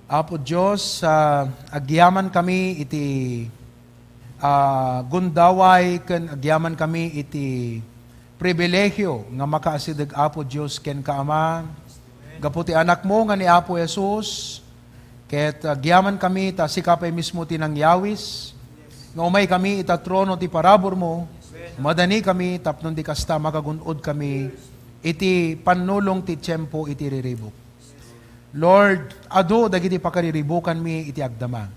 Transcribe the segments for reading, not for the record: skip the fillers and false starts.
Apo Diyos, agyaman kami iti gundaway ken agyaman kami iti pribilegyo nga makaasidag Apo Diyos ken kaama. Gaputi anak mo nga ni Apo Jesus, ket agyaman kami ta sikapay mismo tinang yawis, nga umay kami ita trono ti parabor mo, madani kami tapnon di kasta makagunod kami iti panulong ti tiyempo iti riribok. Lord, adu dagiti pakariribukan mi iti agdama.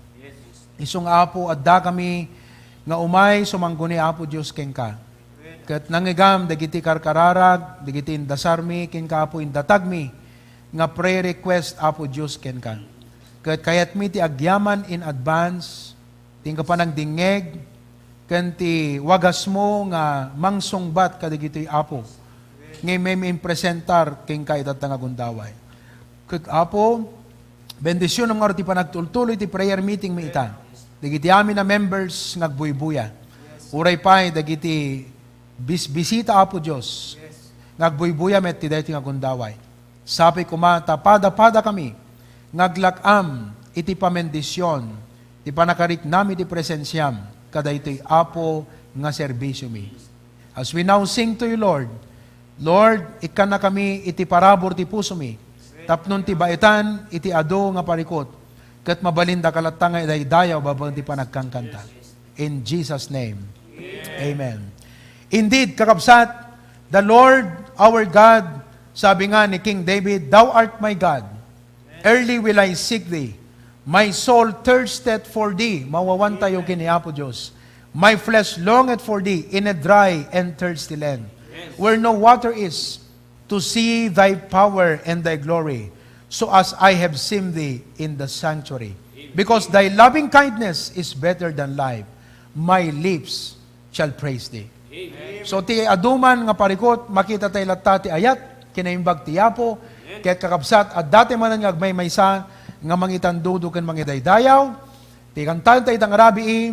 Isong Apo adda kami nga umay sumangguni Apo Dios ken ka. Ket nangigam dagiti karkararag, dagiti indasar mi ken ka Apo indatag mi nga prayer request Apo Dios ken ka. Ket kayat mi ti agyaman in advance, tingka pa nang dingeg ken ti wagas mo nga mangsungbat kadagiti Apo. Ngay may impresentar ken ka ita nga gundaway. Ket Apo, bendisyon ng nga ti panagtultuloy ti prayer meeting mi ita. Dagiti amin na members ngagbuybuya. Uray pay dagiti bisita Apo Dios. Ngagbuybuya met ti daytoy nga gundaway. Sapi kumata pada kami ngaglakam iti pamendisyon ti panakarik nami ti presensyam kadaytoy Apo nga serbisyo mi. As we now sing to you, Lord, ikan na kami iti parabor ti puso mi. Tapnon ti baitan, iti ado nga parikot, kat mabalinda kalata nga idaydayaw babang ti panagkangkanta. In Jesus' name, Amen. Indeed, kakabsat, the Lord our God, sabi nga ni King David, Thou art my God, early will I seek Thee, my soul thirsteth for Thee, mawawan tayo kini Apo Diyos, my flesh longeth for Thee in a dry and thirsty land, where no water is, to see Thy power and Thy glory, so as I have seen Thee in the sanctuary. Because Thy loving kindness is better than life, my lips shall praise Thee. Amen. So ti aduman nga parikot, makita tayo latta ti ayat, kinaimbag ti Apo, kaya't kakabsat, at dati man nga agmay-maysa, nga mangitandudo ken mangidaydayaw, ti kantan tayo itang arabi,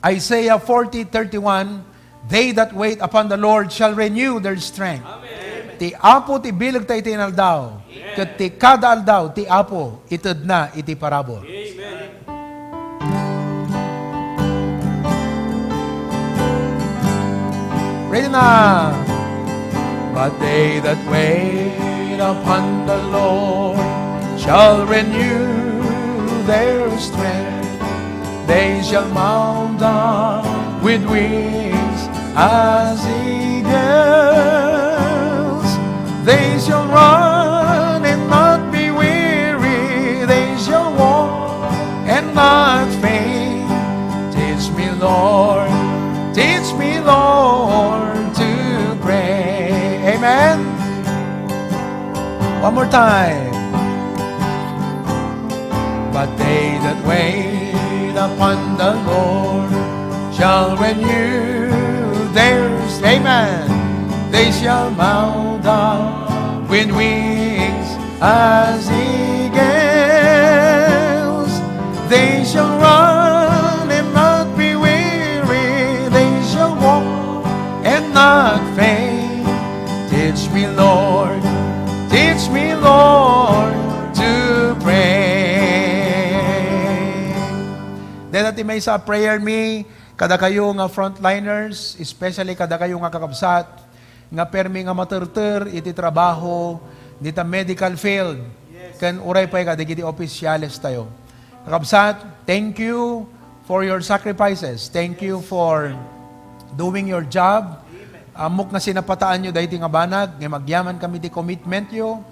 Isaiah 40:31, They that wait upon the Lord shall renew their strength. Amen. Ti Apo ti bilag tayo tinaldaw. Ket ti kada aldaw ti Apo ited na iti parabor. Amen. Ready na. But they that wait upon the Lord shall renew their strength. They shall mount on with wings as eagles. They shall run and not be weary. They shall walk and not faint. Teach me, Lord, to pray. Amen. One more time. But they that wait upon the Lord shall renew their strength. Amen. They shall mount on with wings as eagles. They shall run and not be weary. They shall walk and not faint. Teach me, Lord, to pray. Then natin may sa prayer me, kada kayo nga frontliners, especially kada kayo nga kakabsat, nga permi nga materter iti trabaho dita medical field. Ken uray pay kadagiti opisyales tayo. Kakabsat, thank you for your sacrifices. Thank you for doing your job. Amok nga sinapataan nyo dahi nga banag, nga magyaman kami di commitment yo,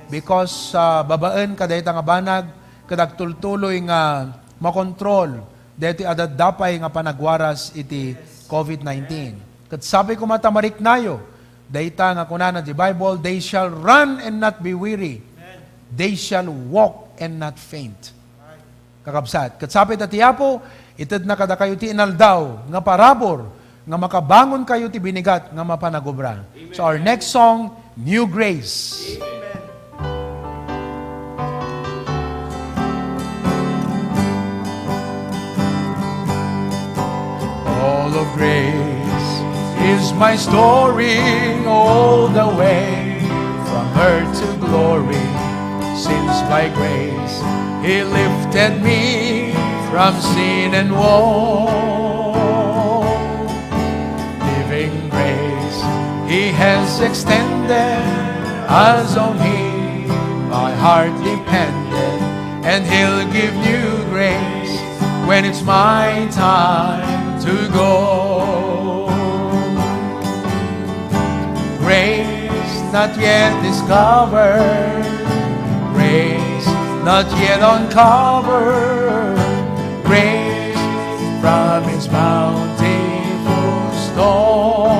because babaan ka dahi nga banag, kadagtultuloy nga makontrol, dahi adadapay nga panagwaras iti COVID-19. Kat sabi ko matamarik nayo, dayta nga kunana di Bible, they shall run and not be weary. They shall walk and not faint. Kakabsat. Katsapit at Apo, ited na kada kayo ti inaldaw, nga parabor, nga makabangon kayo ti binigat, nga mapanagubra. Amen. So our next song, New Grace. Amen. All of grace is my story all the way from earth to glory, since by grace He lifted me from sin and woe. Living grace He has extended, as on Him my heart depended, and He'll give new grace when it's my time to go. Grace not yet discovered, grace not yet uncovered, grace from its bountiful store.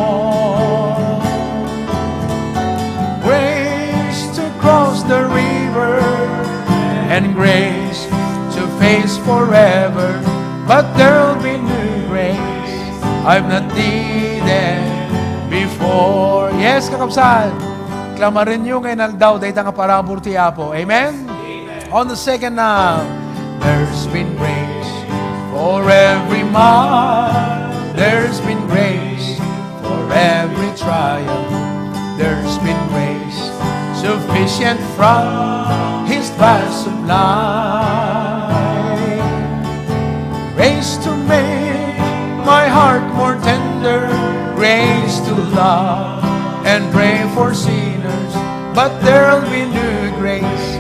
Grace to cross the river, and grace to face forever. But there'll be new grace I've not needed before. Yes, kakapsal. Klamarin nyo ngayon aldaw, dahi nga parabor ti Apo. Amen? On the second now, there's been grace for every mile. There's been grace for every trial. There's been grace sufficient from His vast supply. Grace to make my heart more tender, grace to love and pray for sinners. But there'll be new grace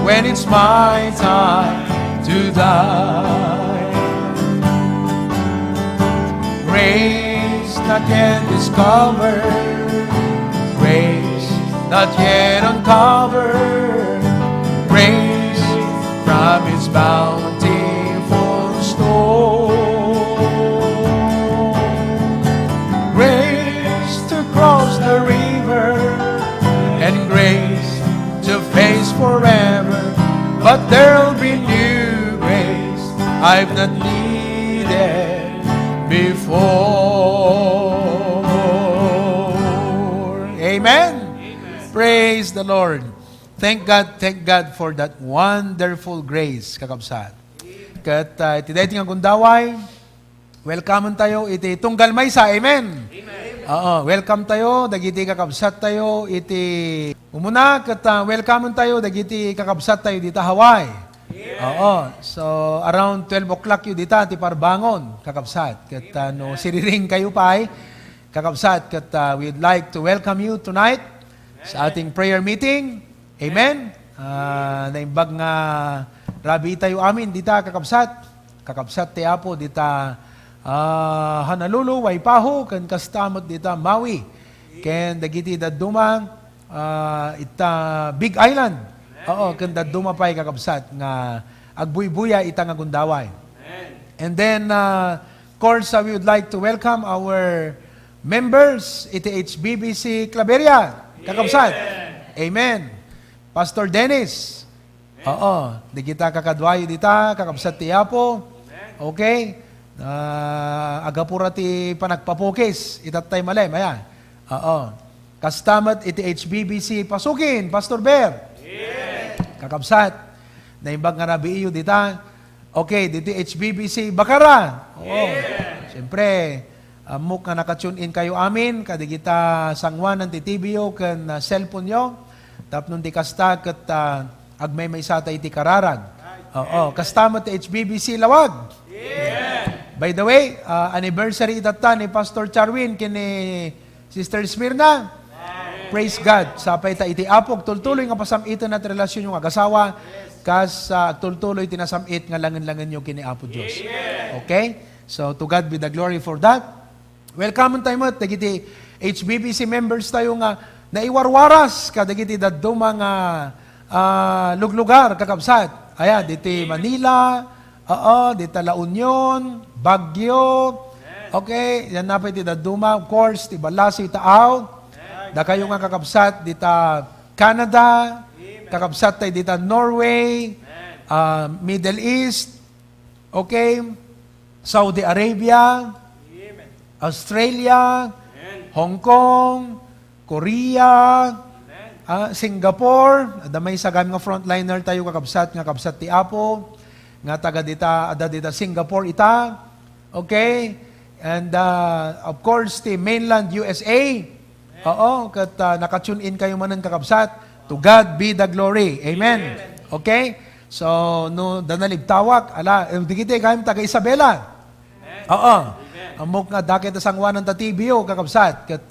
when it's my time to die. Grace not yet discovered, grace not yet uncovered, grace from its bountiful store. Grace to cross the river, and grace to face forever. But there'll be new grace I've not needed before. Amen? Praise the Lord. Thank God for that wonderful grace, kakabsat. Kat iti dahi nga gundaway, welcome tayo iti tunggal maysa. Amen? Welcome tayo, dagiti kakabsat tayo, iti umuna, kat welcome tayo, dagiti kakabsat tayo dita Hawaii. So around 12 o'clock yun dita, ti parbangon, kakabsat. Kat no, siriring kayo pa ay, kakabsat, kat we'd like to welcome you tonight sa ating prayer meeting. Amen? Naimbag nga, rabi tayo amin, dita kakabsat. Kakabsat ti Apo, dita Honolulu, Waipahu, kan kastamot dita Maui. Ken dagiti daduma ita Big Island. Kan daduma pay kakabsat nga agbuybuya ita nga gundaway. And then of course we would like to welcome our members iti HBBC Claveria. Kakabsat. Amen. Pastor Dennis. Di kita kakadwayo dita, kakabsat ti Apo. Okay? Agapura ti panagpapukis, itatay malay, maya. Kastamat iti HBBC pasukin, Pastor Bear. Kakabsat. Naimbag nga rabi iyo dita. Okay, dito HBBC Bakara. Siyempre, muk nga nakatune in kayo amin, kadigita sangwan ng titibyo kan cellphone nyo. Tapos nung di kasta kat agmay may sata iti kararag. Kastamat iti HBBC Lawag. By the way, anniversary itata ni Pastor Charwin kini Sister Smirna. Praise God. Sapay ta iti apog, tultuloy nga pasamitan at relasyon yung agasawa, kas tultuloy tinasamit nga langan-langan nyo kini Apo Diyos. Okay? So, to God be the glory for that. Welcome tayo mo, dagiti HBBC members tayo nga naiwarwaras, kadagiti daduma nga luglugar, kakabsat. Aya, diti Manila, dito La Union, Baguio, okay, yan na pa iti daduma, of course, ti Balasi, Taaw, da kayo nga kakabsat dita Canada, kakabsat tayo dita Norway, Middle East, okay, Saudi Arabia, Australia, Hong Kong, Korea, Singapore, damay sagam nga frontliner tayo kakabsat, nga kabsat ti Apo, nga taga dita, ada dita Singapore ita, okay, and of course, ti mainland USA, nakatune in kayo man ng kakabsat. To God be the glory. Amen. Okay? So, no, danalig tawak, di kita kayong taga Isabela. Oo. Amok nga, dakit asang wanan ta TBO, kakabsat. Kat,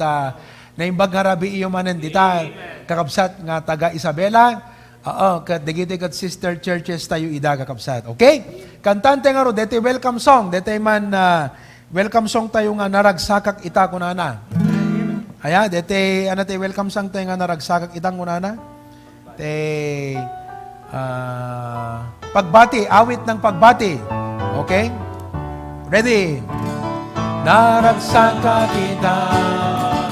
naimbag harabi iyo manan dita, kakabsat nga taga Isabela. Oo, kat digiti kat sister churches tayo ida, kakabsat. Okay? Kantante nga ro, dete welcome song. Dete man, welcome song tayo nga naragsakak ita kunana. Aya, dete, welcome song tayo nga naragsakak itang kunana. Pagbati, awit ng pagbati. Okay? Ready? Naragsaka kita,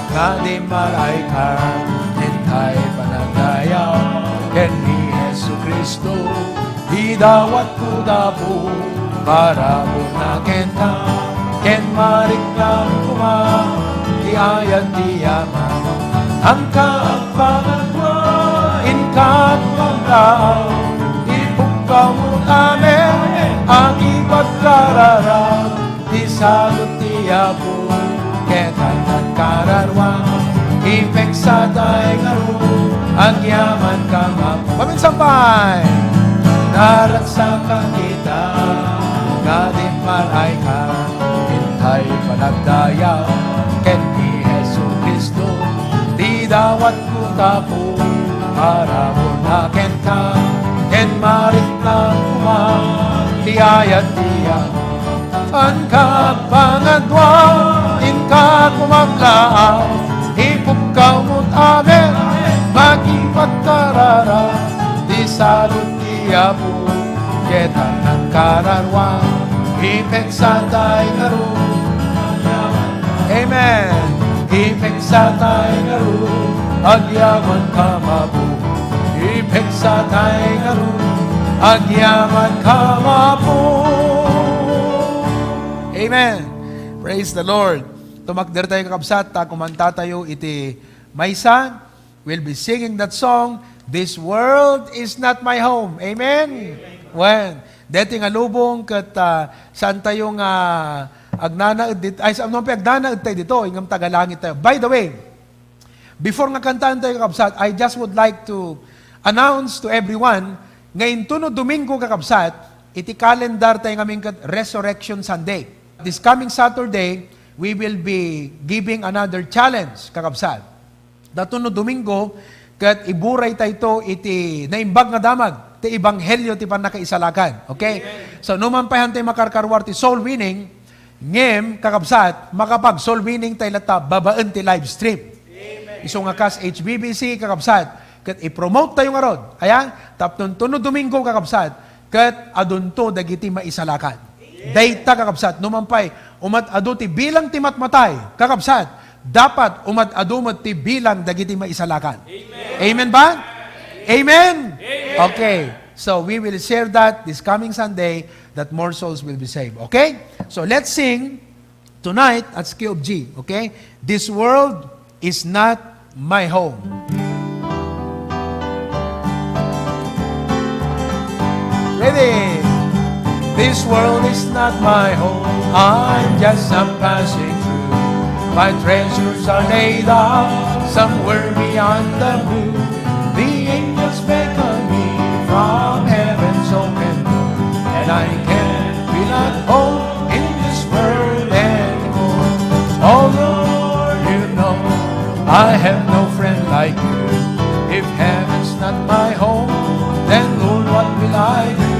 nga di malaikan, hintay panagdayaw, ken ni Jesu Kristo, idawat ko dapo, para mo na kenta, ken mariklang kuma, tiayat tiyaman, ang kaagpangan mo, inkat pagdaaw, ipukaw mo amin, ang ipagkararap, isagot tiyapo, ketan at kararwang, ipek sa tay ngaro, ang yaman ka mapo. Paminsampay! Naragsaka kita, ngadim maray ka, hintay panagdayaw, ken ni Jesu Kristo, di dawat ko tapo, para mo na ken ka, ken marit na kumang, tiayat tiyaw, ang kapangadwa, inka kumamlaaw, ipukaw mo't amin, magipagkarara, di salot tiyapo, ketan ng kararwang, ipek sa tay ngaro. Amen. Ipek sa tay ngaro, agyaman ka mabu. Ipek sa tay ngaro, agyaman ka mabu. Amen. Praise the Lord. Tumakder tayo kakabsat, kumanta tayo iti maysa. We'll be singing that song, This World Is Not My Home. Amen? When? Deti nga lubong kat saan tayo nga agnanaad dito, ay saan pa agnanaad tayo dito, ingam tagalangit tayo. By the way, before nga kantaan tayo kakabsat, I just would like to announce to everyone, ngayon tuno Domingo kakabsat, iti calendar tayo ngaming Resurrection Sunday. This coming Saturday, we will be giving another challenge, kakabsat. Datuno Domingo, kat iburay tayo iti naimbag nga damag, ti Ebanghelyo ti panakaisalakan. Okay? Amen. So, numampayan tayo makarkarwar ti soul winning, ngem, kakabsat, makapag soul winning tayo lata, babaan ti live stream. Amen. Iso nga kas HBBC, kakabsat, kat i-promote tayo nga rod. Ayan, tapnon tuno Domingo, kakabsat, kat adunto dagiti maisalakan. Dayta kakabsat, numampay, umat-adu ti bilang ti matmatay, kakabsat, dapat umat-adu mo ti bilang dagiti maisalakan. Amen. Amen ba? Amen? Amen? Okay, so we will share that this coming Sunday, that more souls will be saved. Okay? So let's sing tonight at Key of G. Okay? This world is not my home. Ready? This world is not my home, I'm just some passing through. My treasures are laid up somewhere beyond the blue. The angels beckon me from heaven's open door, and I can't feel at home in this world anymore. Oh Lord, you know I have no friend like you. If heaven's not my home, then Lord, what will I do?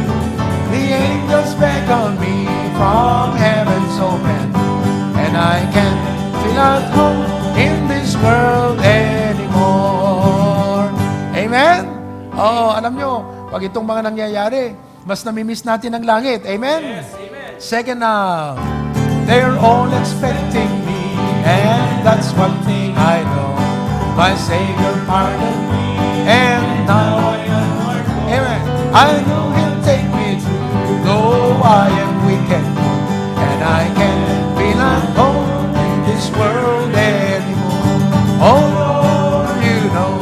The angels beckon me from heaven's open, and I can't feel at home in this world anymore. Amen? Oh, alam nyo, pag itong mga nangyayari, mas namimiss natin ang langit. Amen? Yes, amen. Second now, they're all expecting me, and that's one thing I know. My Savior pardoned me, and now I am Lord. Amen. I know He'll take me through, though I am weak and poor, and I can't feel at home in this world anymore. Oh Lord, you know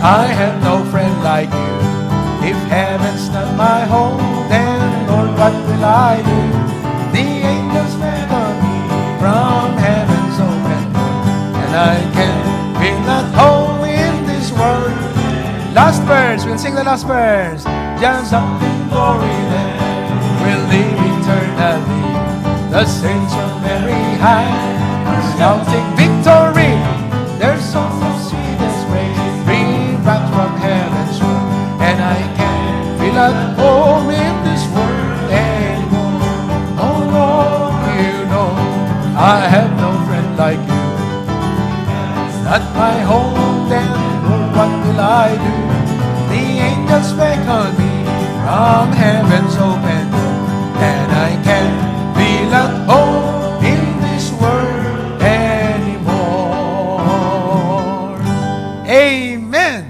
I have no friend like you. If heaven's not my home, then Lord, what will I do? The angels beckon me from heaven's open door, and I can't feel at home in this world. Last verse, we'll sing the last verse. Just something glory land will live eternally. The saints of Mary are shouting victory. Their songs of sweetest praise bring back from heaven's shore, and I can't feel at home in this world anymore. Oh Lord, you know I have no friend like you. At my home then, Lord, what will I do? The angels beckon me from heaven's open door, and I can't feel at home in this world anymore. Amen.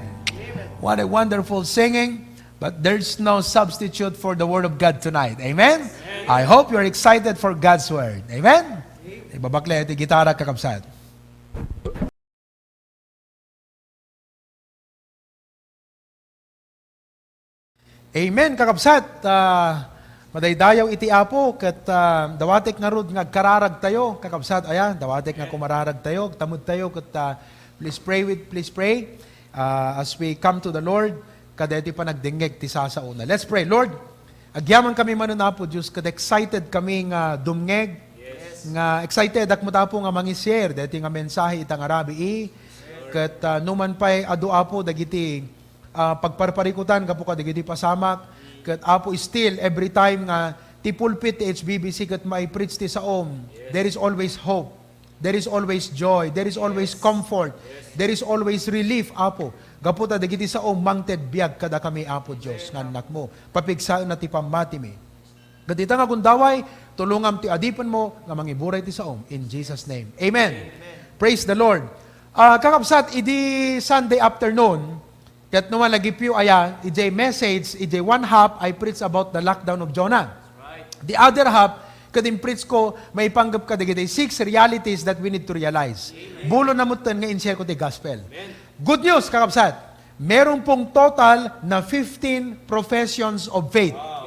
What a wonderful singing. But there's no substitute for the Word of God tonight. Amen? I hope you're excited for God's Word. Amen? Ibabakle iti gitara kakabsat. Amen, kakabsat. Madaydayaw iti apo, kat dawatek nga rod nga kararag tayo, kakabsat, ayan, dawatek nga kumararag tayo, tamod tayo, kat please pray as we come to the Lord, kada iti pa nagdingeg ti sasauna. Let's pray. Lord, agyaman kami manunapo, Diyos, kada excited kami nga dumngeg, nga excited ak mo tapo nga mangi-share, dati nga mensahe itang arabi kat numan pa'y adu apo, dagiti pagparparikutan kapo ka dagiti pasamak, kat apo still every time nga ti pulpit ti HBBC kat mai-preach ti saom, there is always hope, there is always joy, there is always comfort, there is always relief apo. Gaputa dagiti saom mangted biag kada kami apo Dios nga anak mo. Papigsaan na ti pamati mi. Gatita nga gundaway, tulungam ti adipan mo nga mangiburay ti saom in Jesus name. Amen. Praise the Lord. Kakabsat idi Sunday afternoon, ket naman nagipiw aya, ijay message, ijay one half, I preach about the lockdown of Jonah. Right. The other half, kadim preach ko, may panggap ka digitay 6 realities that we need to realize. Amen. Bulo na mutan nga in-share ko ti gospel. Amen. Good news, kakabsat. Meron pong total na 15 professions of faith. Wow.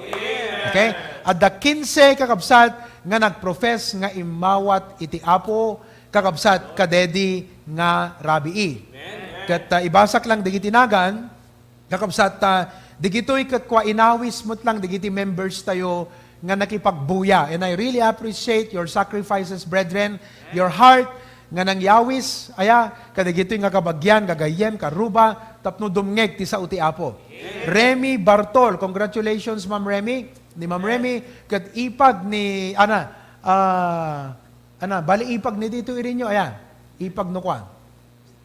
Okay? At the 15 kakabsat nga nagprofess nga imawat iti apo, kakabsat kadedi nga rabii. Kat ibasak lang digiti nagan, kakabsat digito'y kat kwa inawis mo't lang digiti members tayo nga nakipagbuya. And I really appreciate your sacrifices, brethren, your heart nga nangyawis, aya, kadigito'y nga kabagyan, gagayem, karuba, tapno dumngeg ti sa uti apo. Remy Bartol, congratulations Ma'am Remy, ni Ma'am Remy, kat ipag ni, bali ipag ni dito irinyo, ayan, ipag no kwa.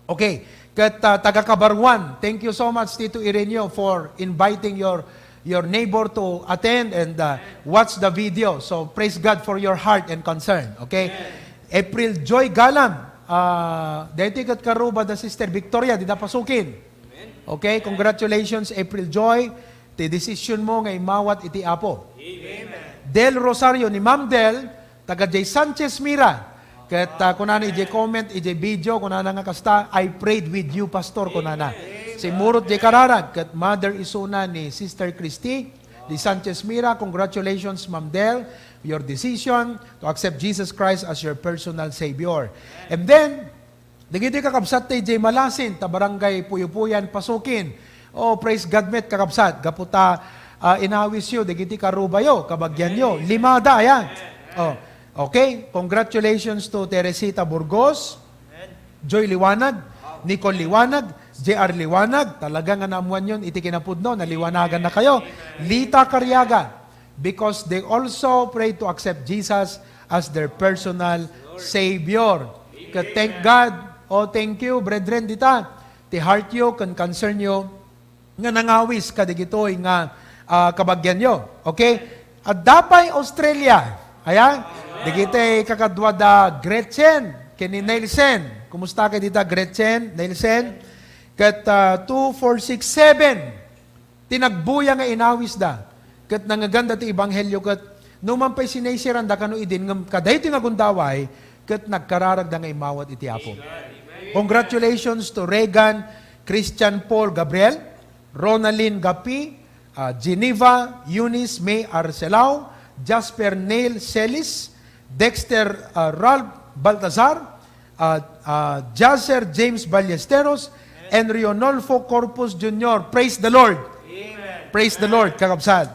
Okay, kat taga-Kabarwan, thank you so much Tito Ireneo for inviting your neighbor to attend and watch the video. So praise God for your heart and concern. Okay? Amen. April Joy Galam, dati kat karuba da Sister Victoria, di na pasukin. Okay? Congratulations April Joy, ti decision mo nga imawat iti apo. Amen. Del Rosario ni Ma'am Del, taga J. Sanchez Mira, kat kunana ije comment, ije video, kunana nga kasta, I prayed with you, Pastor, kunana. Si Murot de Kararag, kat mother isuna ni Sister Christy, di Sanchez Mira, congratulations, Ma'am Del, your decision to accept Jesus Christ as your personal Savior. And then, digiti kakabsat tay J. Malasin, ta barangay Puyupuyan, Pasukin. Oh, praise God met kakabsat, gaputa inawis yo, digiti karubayo, kabagyan yo, limada, ayan. Oh, okay, congratulations to Teresita Burgos, Joy Liwanag, Nicole Liwanag, JR Liwanag, talaga nga naamuan yun, iti kinapudno, naliwanagan na kayo. Lita Carriaga, because they also pray to accept Jesus as their personal Savior. Thank God, thank you, brethren, dita, ti heart yo, kan concern yo, nga nangawis, kadigitoy nga kabagyan yo. Okay? At Dapay, Australia, ayan, digitay kakadwa da Gretchen, kini Nelson. Kumusta kayo dita, Gretchen, Nelson? Kat 2467, tinagbuya nga inawis da. Kat nangaganda ti Ebanghelyo, kat numan pa'y sinaysiran da kano idin, kaday ti nga gundaway, kat nagkararag da nga imawat iti apo. Congratulations to Regan, Christian Paul Gabriel, Ronaldine Gapi, Geneva, Eunice May Arcelao, Jasper Neil Celis, Dexter Ralph Baltazar, Jazer James Ballesteros, and Rionolfo Corpus Jr. Praise the Lord. Amen. Praise the Lord, kakabsat.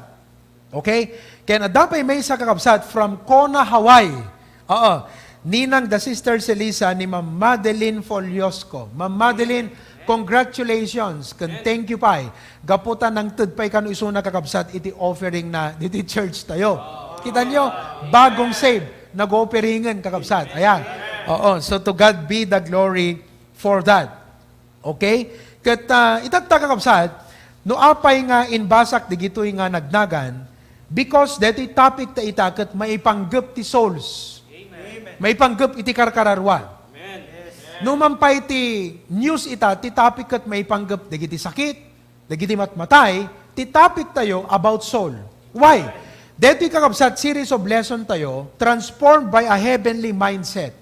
Okay? Kaya nadapay may isa kakabsat from Kona, Hawaii. Oo. Ninang the sister Celisa ni Ma'am Madeline Foliosco. Ma'am Madeline, congratulations. Thank you, Pai. Gaputan ng tudpay kanu isuna kakabsat iti offering na diti church tayo. Kita nyo, bagong save, nag-offeringan kakabsat. Ayan. Oo. So to God be the glory for that. Okay? Kat itagta kakabsat, no apay nga inbasak digitoy nga nagnagan, because deti topic ta itaket maipanggep ti souls. May panggap iti karkararwa. No mampay ti news ita, ti topic kat may panggap dagiti sakit, dagiti matmatay, ti topic tayo about soul. Why? Dito kakabsat series of lesson tayo, transformed by a heavenly mindset.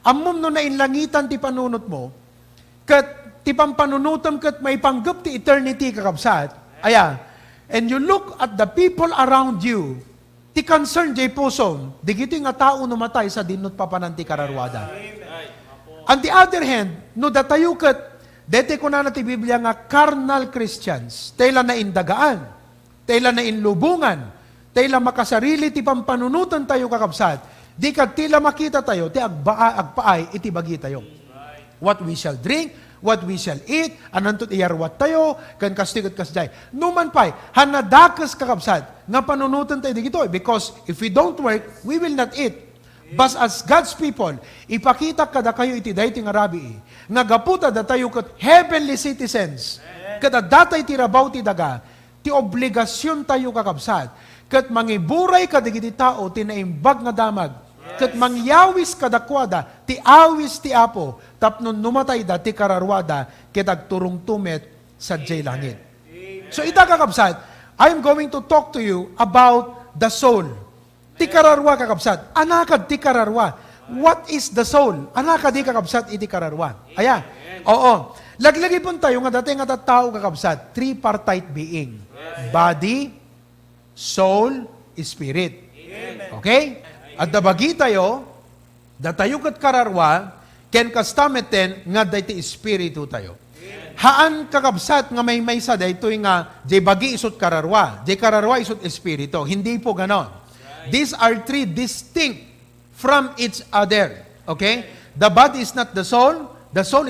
Amom no na inlangitan ti panunot mo, kat ti pampanunutom kat may panggap ti eternity kakabsat, and you look at the people around you, ti concern jay pusom, digiti nga tao numatay sa dinot papanan ti kararwada. On the other hand, no datayo kat, dete ko na ti Biblia nga carnal Christians, tayla na indagaan, tayla na inlubungan, tayla makasarili ti pampanunutan tayo kakabsat, di kat tila makita tayo, ti agpaay, iti bagi tayo. What we shall drink, what we shall eat, anantot iyarwat tayo, kan kastigot kasjay. Numan pa'y, hanadakas kakabsat, nga panunutan tayo dito. Because if we don't work, we will not eat. But as God's people, ipakita kada kayo iti dahi nga rabi, nga gaputa da tayo kat heavenly citizens, kada datay ti rabaw ti daga, ti obligasyon tayo kakabsat, kat mangiburay kadigiti tao, tinaimbag nga damag, kat mangyawis kadakwada, ti awis ti apo, tapnon numatay da, ti kararwada, kitag turong tumet sa jay langit. So ita kakabsat, I'm going to talk to you about the soul. Ti kararwa kakabsat, anakad ti kararwa. What is the soul? Anakad di kakabsat iti kararwa. Ayan. Oo. Laglagi po tayo nga dati nga tao kakabsat, tripartite being. Body, soul, spirit. Okay? At dabagi tayo, datayo kat kararwa, ken kastameten nga dayti espiritu tayo. Haan kakabsat nga may sa dayto nga jay bagi isot kararwa, jay kararwa isot espiritu. Hindi po ganon. These are three distinct from each other. Okay? The body is not the soul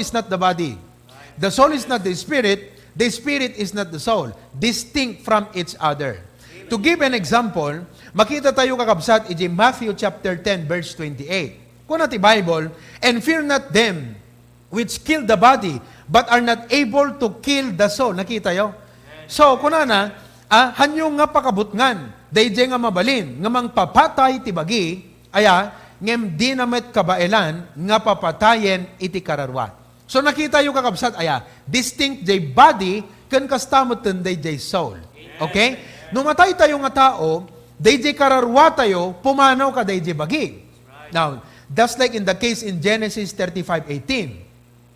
is not the body. The soul is not the spirit is not the soul. Distinct from each other. To give an example, makita tayo kakabsat iti Matthew chapter 10 verse 28. Kung nati Bible, and fear not them which kill the body, but are not able to kill the soul. Nakita yo? So, kunana, hanyo nga pakabutngan, dayjay nga mabalin, nga mang papatay ti bagi, ngem di namet kabailan, nga papatayen iti kararwa. So, nakita yung kakabsat, distinct jay body, kan kastamutin dayjay soul. Okay? Numatay tayo nga tao, dayjay kararwa tayo, pumanaw ka dayjay bagi. Now, that's like in the case in Genesis 35:18.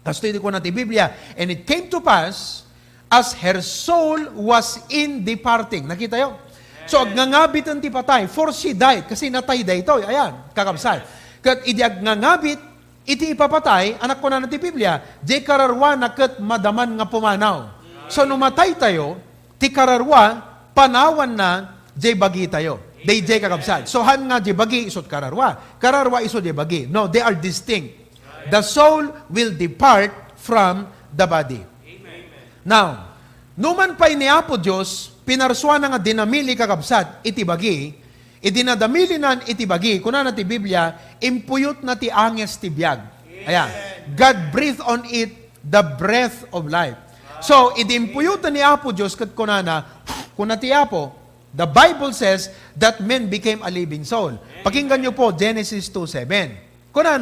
Tapos ito ko natin Biblia. And it came to pass, as her soul was in departing. Nakita yun? So, agnangabit ang tipatay, for she died. Kasi natay da ito. Ayan, kakabsat. Kat idi agnangabit, iti ipapatay, anak ko na natin Biblia, di kararwa na kat madaman nga pumanaw. So, numatay tayo, ti kararwa, panawan na, di bagi tayo. They jay kakabsat. So, han nga di bagi, isot kararwa. Kararwa isot di bagi. No, they are distinct. The soul will depart from the body. Now, numan pa'y ni Apo Diyos, pinarswa na nga dinamili kakabsat, itibagi, idinadamilinan itibagi, kuna na ti Biblia, impuyot na ti anges ti biyag. Ayan. God breathed on it the breath of life. So, idimpuyot ni Apo Diyos, kat kuna ti Apo, the Bible says that men became a living soul. Pakinggan niyo po, Genesis 2:7. Kuna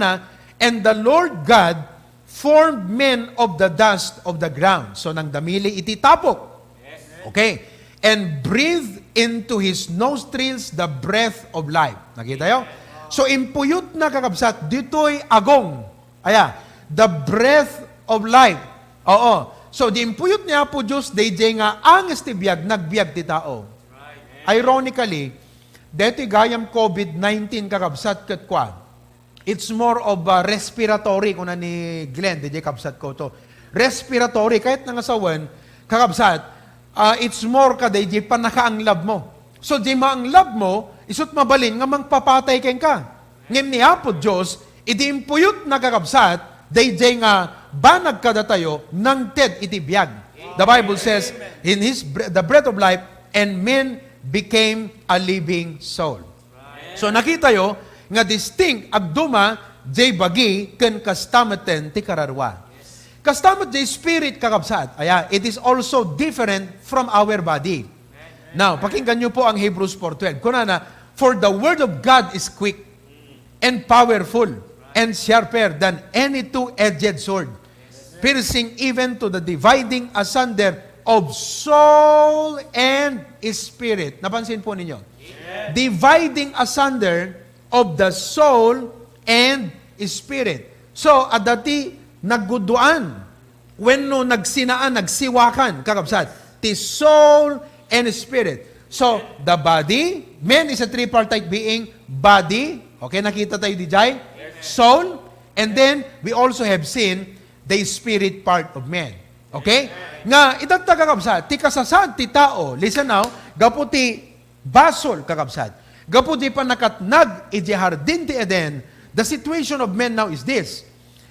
and the Lord God formed men of the dust of the ground. So, nang damili iti tapok. Okay. And breathed into his nostrils the breath of life. Nakita yo? So, impuyot na kakabsat, dito'y agong. The breath of life. Oo. So, di impuyot niya po Diyos, DJ nga, ang estibiyag, nagbiag ti tao. Ironically, dito'y gayam COVID-19 kakabsat kat kwa. It's more of respiratory, kung na ni Glenn, DJ kabsat ko to. Respiratory, kahit nangasawan, kakabsat, it's more ka, DJ, panakaanglab mo. So, di maang love mo, isut mabalin nga mangpapatay ken ka. Ngem ni Apo Diyos, iti impuyot na kakabsat, dayjay nga banag kada tayo, nang ted iti biyag. The Bible says, in the breath of life, and men became a living soul. So, nakita yo, nga distinct agduma, jay bagi, ken kastamaten ti kararwa. Kastamat jay spirit kakabsat. It is also different from our body. Now, pakinggan nyo po ang Hebrews 4:12. Kunana, for the word of God is quick and powerful and sharper than any two-edged sword, piercing even to the dividing asunder of soul and spirit. Napansin po ninyo? Dividing asunder of the soul and spirit. So, adati nagguduan when no nagsinaan, nagsiwakan, kakabsat, ti soul and spirit. So, the body, man is a three-partite being, body, okay, nakita tayo di jay? Soul, and then, we also have seen the spirit part of man. Okay? Nga, itagta kakabsat, ti kasasad ti tao, listen now, gaputi basol kakabsat, gaputi panakatnag iti hardin ti Eden, the situation of men now is this.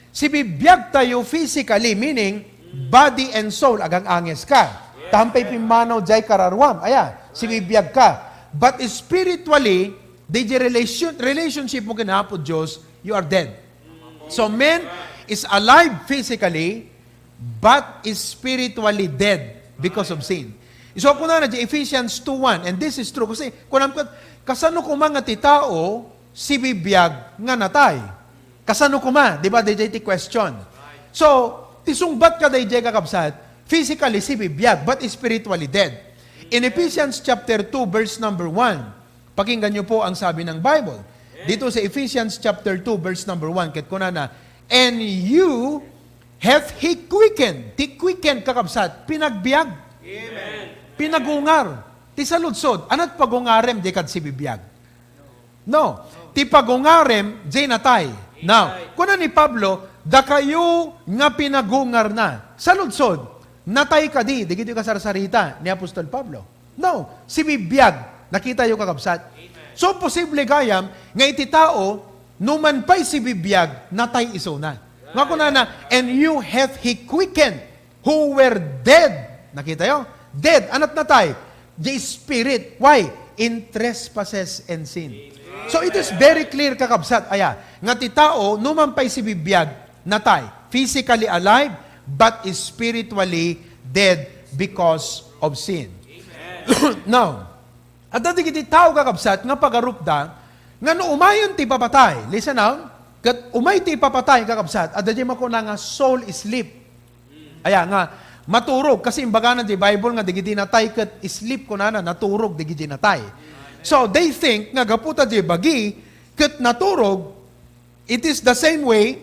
Si bibiyag tayo physically, meaning, body and soul, agang anges ka. Tampay pimanaw jay kararwam. Si bibiyag ka. But spiritually, the relationship mo kinapo Diyos, you are dead. So man is alive physically, but is spiritually dead because of sin. So kung na Ephesians 2:1, and this is true, kasi kung kasano kumanga ti tao, si bibiyag nga natay. Kasano kuma, di ba, DJ ti question. So, tisungbat ka DJ kakabsat, physically si bibiyag, but spiritually dead. In Ephesians chapter 2, verse number 1, pakinggan nyo po ang sabi ng Bible. Dito sa Ephesians chapter 2, verse number 1, ket kunana, and you hath He quickened. Ti quicken kakabsat, pinagbiag. Amen. Pinagungar. Ti saludsod, anat pagungarem di kad si bibiyag? No. Ti pagungarem, di natay. Now, kuna ni Pablo, da kayo nga pinagungar na. Saludsod, natay ka di gito ka sarsarita ni Apostol Pablo. No, si bibiyag, nakita yung kakabsat. So, posible gayam, nga iti tao, numan pa'y si bibiyag, natay iso na. Nga kuna na, and you hath He quickened, who were dead. Nakita yo? Dead, anat natay? The spirit. Why? In trespasses and sin. So, it is very clear kakabsat. Nga ti tao, numan pa'y si bibiyag, natay. Physically alive, but is spiritually dead because of sin. Now, at dati kiti tao kakabsat, nga pagarupda, nga no umayon ti papatay, listen now, kat umay ti papatay kakabsat, at dati makuna nga soul is sleep. Nga, maturog, kasi imbaga na di Bible nga digiti natay, kat sleep ko na naturog digiti natay. So, they think, nga gaputa di bagi, kat naturog, it is the same way,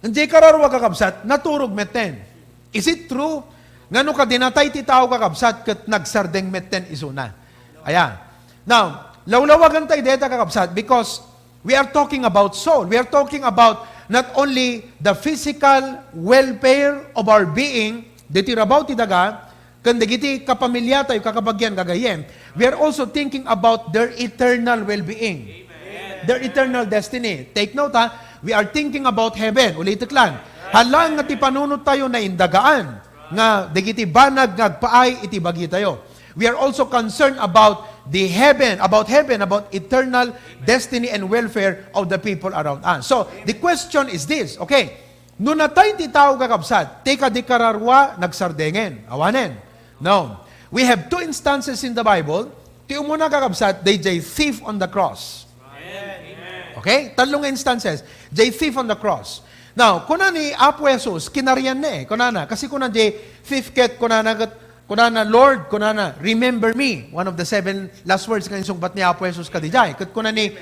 hindi kararwa kakabsat, naturog meten. Is it true? Ngano ka dinatay ti tao kakabsat kat nagsardeng meten iso na. Now, lawlawagan tayo deta kakabsat because we are talking about soul. We are talking about not only the physical welfare of our being, ditirabaw ti daga, kanda giti kapamilya tayo kakabagyan gagayem. We are also thinking about their eternal well-being. Their eternal destiny. Take note we are thinking about heaven. Ulitik lang. Halang nga ti panunod tayo na indagaan, nga digiti banag ngagpaay iti bagi tayo. We are also concerned about the heaven, about eternal destiny and welfare of the people around us. So, the question is this, okay, nung natay ti tao kakabsat, teka di kararwa, nagsardengen, awanen. No. We have two instances in the Bible, ti umuna kakabsat, they thief on the cross. Okay? Talong instances. Jay thief on the cross. Now, kuna ni Apo Jesus, kinariyan na kunana. Kasi kuna jay thief ket, kunana, Lord, kunana, remember me. One of the 7 last words kanyang sungbat ni Apo Jesus kadijay. Kat kuna ni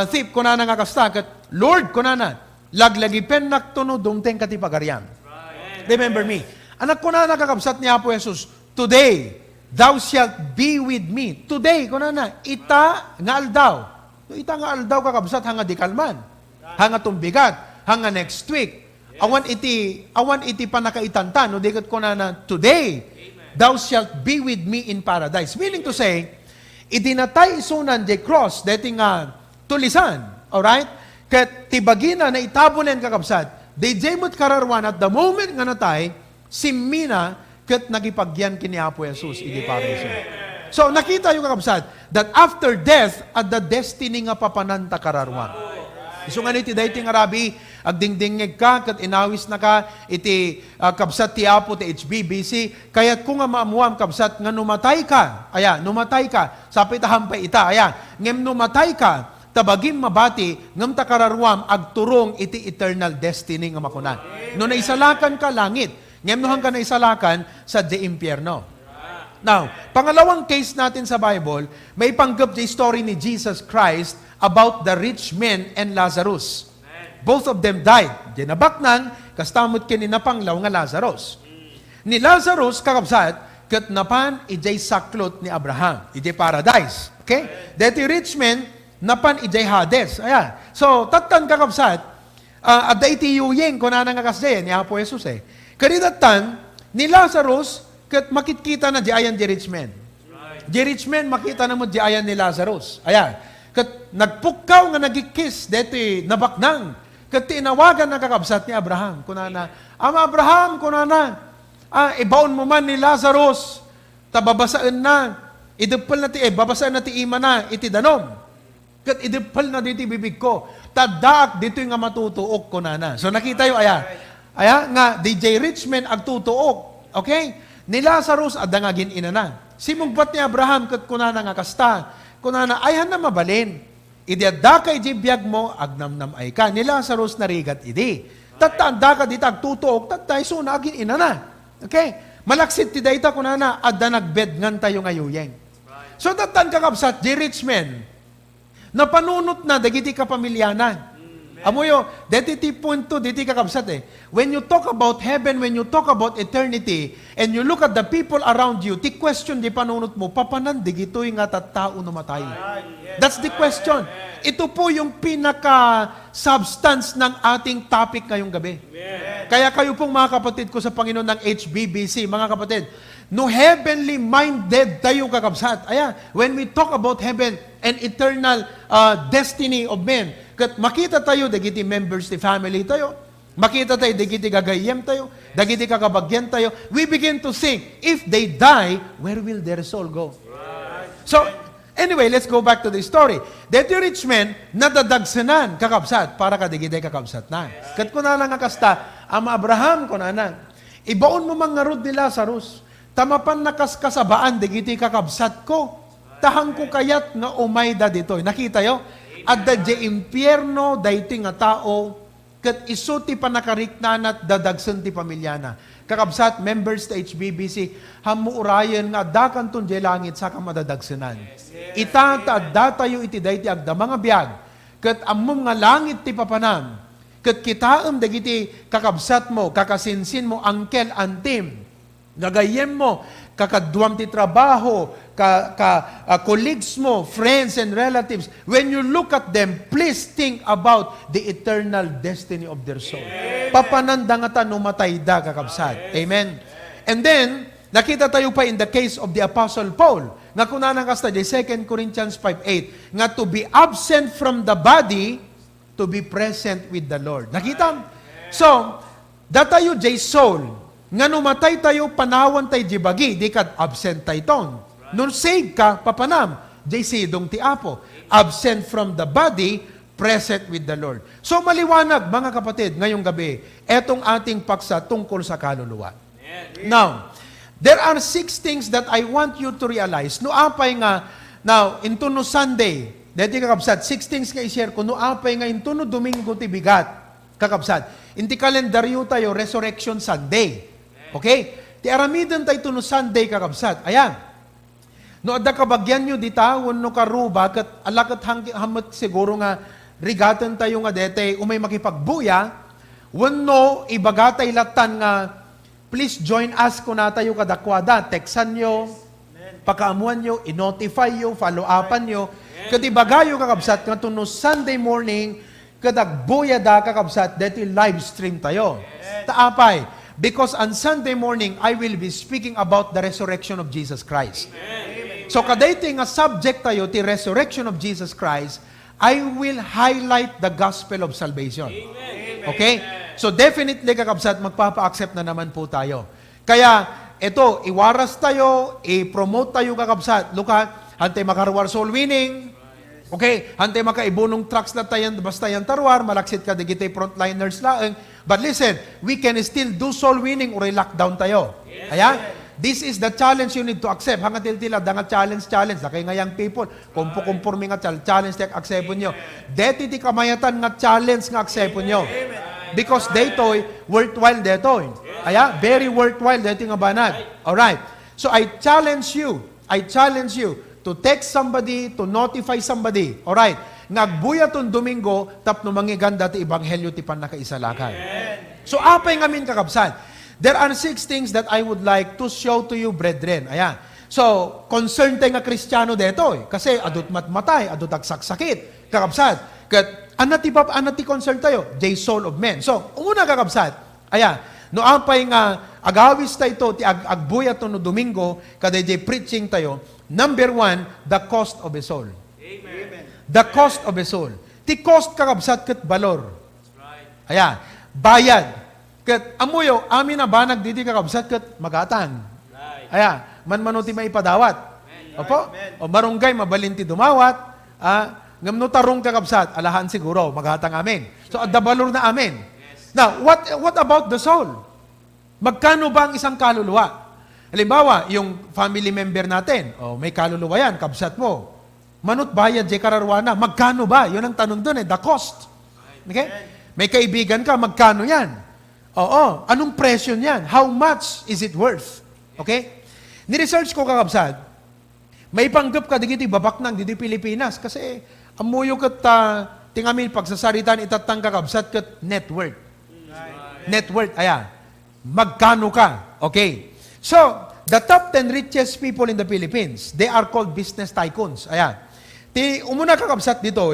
thief, kunana nga kasta, kat Lord, kunana, laglagi pen naktuno dumteng katipagariam. Remember me. Anak kunana kakabsat ni Apo Jesus, today, thou shalt be with me. Today, kunana, ita nga aldaw. Ita nga aldaw kakabsat hanga di kalman. Hanga tumbigat, hanga next week. Awan iti panakaitantan, no dikat ko na today, thou shalt be with me in paradise. Meaning to say, idinatay isunan di cross, dating tulisan. Alright? Kat tibagina na itabulen kakabsat, di jemot kararwan at the moment nga natay, simmina kat nagipagyan kini Apo Jesus, idi pariso. So nakita yung kakabsat, that after death, at the destiny nga papananta kararwan. So nga niti dahi nga rabi, agdingdingig ka, kat inawis na ka, iti kabsat ti Apo ti HBBC, kaya't kung nga maamuam kabsat nga numatay ka, numatay ka, sapit hampay ita, ngem numatay ka, tabagim mabati, ngam takararwam, agturong iti eternal destiny nga makunan. No naisalakan ka langit, ngem nohan ka naisalakan sa de impyerno. Now, pangalawang case natin sa Bible, may panggap di story ni Jesus Christ about the rich man and Lazarus. Both of them died. Dinabaknan, kastamot kininapanglaw nga Lazarus. Ni Lazarus, kakabsat, kat napan, ijay saklot ni Abraham. Ijay paradise. Okay? Deti rich man, napan ijay Hades. Ayan. So, tatan kakabsat, at iti yuyeng, kung nga kasde, ni Apo Jesus Karidatan, ni Lazarus, kat makitkita na di ayan di rich man. Di rich man, makita na mo di ayan ni Lazarus. Ayan. Kat nagpukaw nga nagikis, deti nabaknang. Kat tinawagan na kakabsat ni Abraham. Kunana, Ama Abraham, kunana, ibaon mo man ni Lazarus, tababasaan na, idupal na ti, babasaan na ti ima na, iti danom. Kat idupal na diti bibig ko, tadak dito nga matutuok kunana. So nakita yung nga, DJ Richmond agtutuok. Okay? Ni Lazarus, adangagin ina na. Simugbat ni Abraham, kat kunana nga kasta, kunana, ayhan na mabalin. Idi adda kay jibiyag mo, agnamnam ay ka. Ni Lazarus narigat idi. Tatanda ka dita, agtutuok, tatay, so nagin ina na. Okay? Malaksit ti dayta kunana, adda nagbed ngan tayo ngayuyeng. So tatan kakabsat, di rich men, napanunot na, dagiti kapamilyanan. Amoyo, deti ti punto, deti kakabsat When you talk about heaven, when you talk about eternity, and you look at the people around you, ti question di panunot mo, papanandig ito yung nga tattao namatay. That's the question. Ito po yung pinaka-substance ng ating topic ngayong gabi. Kaya kayo pong mga kapatid ko sa Panginoon ng HBBC, mga kapatid, no heavenly minded tayo kakabsat. When we talk about heaven and eternal destiny of men, kat makita tayo, dagiti members ti family tayo, makita tayo, dagiti gagayem tayo, dagiti kakabagyan tayo, we begin to think, if they die, where will their soul go? So, anyway, let's go back to the story. Deti rich men, nadadagsanan, kakabsat, para kadigide kakabsat na. Kat kuna lang kasta, Ama Abraham, kuna na, ibaon mo mangarod ni Lazarus, tamapan nakaskasabaan, digiti kakabsat ko, tahang ko kayat nga umayda dito. Nakita yo? At da di impyerno, daiti nga tao, kat isuti pa nakariknan at dadagsan ti pamilyana. Kakabsat, members ta HBBC, hamuurayan nga dakan ton di langit sa kamadadagsanan. Itata datayo iti dayti agda mga biyag, kat amom nga langit ti papanam, kat kitaam dagiti kakabsat mo, kakasinsin mo, angkel, antim, gagayem mo, kakadwam ti trabaho, colleagues mo, friends and relatives, when you look at them, please think about the eternal destiny of their soul. Papananda nga ta numatay da kakabsat. Amen. And then, nakita tayo pa in the case of the Apostle Paul, nga kunanang kasta, 2 Corinthians 5:8, nga to be absent from the body, to be present with the Lord. Nakita? So, datayo jay soul, nga numatay tayo, panawan tayo jibagi, di kad absent tayo ton. Nung save ka, papanam, jay sidong ti Apo. Absent from the body, present with the Lord. So maliwanag, mga kapatid, ngayong gabi, etong ating paksa tungkol sa kaluluwa. Now, there are 6 things that I want you to realize. No apay nga, now, into no Sunday, dati kakabsat, 6 things ka i-share ko, no apay nga, into no Domingo ti bigat, kakabsat. Inti kalendaryo tayo, Resurrection Sunday. Okay? Ti aramidan tayo no Sunday, kakabsat. Ayan. No adda kabagyan nyo dita, wano karuba, kat alakat hamot siguro nga, rigatan tayo nga dete, umay makipagbuya, wano ibagatay latan nga, please join us kung na tayo kadakwada, textan nyo, pakaamuan nyo, i-notify nyo, follow-upan nyo, kat ibagayo kakabsat, nga no Sunday morning, kadagbuya da kakabsat, dete live stream tayo. Taapay, because on Sunday morning, I will be speaking about the resurrection of Jesus Christ. So kadaytoy nga subject tayo ti resurrection of Jesus Christ, I will highlight the gospel of salvation. Okay? So definitely kakabsat, magpapa-accept na naman po tayo. Kaya ito, iwaras tayo, i-promote tayo kakabsat. Look ha, hantay makarawar soul winning. Okay, hantay makaibunong trucks na tayo, basta yan tarwar, malaksit ka digitay frontliners laeng. But listen, we can still do soul winning or lockdown tayo. Ayan? This is the challenge you need to accept. Hanga tila nga challenge. Lakay nga young people. Kumpo-kumpormi nga challenge tek accept nyo. Deti ti kamayatan nga challenge nga accept nyo. Because detoy, worthwhile detoy. Aya, very worthwhile deti nga banad. Alright. So I challenge you to text somebody, to notify somebody. Alright. Ngagbuya ton Domingo, tapno mangiganda ti Ebanghelyo ti panakaisalakan. So apay ngamin kakabsat. There are 6 things that I would like to show to you, brethren. Ayan. So, concerned tayo nga Kristiyano deto. Kasi adut matmatay, adut agsaksakit. Kakabsat. Kat, anati concern tayo? The soul of men. So, una kakabsat. Ayan. No apay nga agawis tayo ito, ti agbuya to no Domingo, kada di preaching tayo. Number 1, the cost of a soul. Amen. The cost of a soul. Ti cost kakabsat kat balor. Ayan. Bayad. Kat amuyo, amin na ba nagdidi kakabsat kat magatan. Aya, man-manuti maipadawat. Opo? O marunggay, mabalinti dumawat. Ngamno tarong kakabsat, alahan siguro, maghatang amin. So, at dabalor na amin. Now, what about the soul? Magkano ba ang isang kaluluwa? Halimbawa, yung family member natin, may kaluluwa yan, kabsat mo. Manut bayad, jay kararwana, magkano ba? Yun ang tanong doon the cost. Okay? May kaibigan ka, magkano yan? Oo, anong presyo niyan? How much is it worth? Okay? Ni-research ko kakabsat, may panggap ka digiti babak ng didi Pilipinas kasi amuyo kat tingamil pagsasaritan itatang kakabsat kat net worth. Net worth, ayan. Magkano ka? Okay. So, the top 10 richest people in the Philippines, they are called business tycoons. Ayan. Umuna kakabsat dito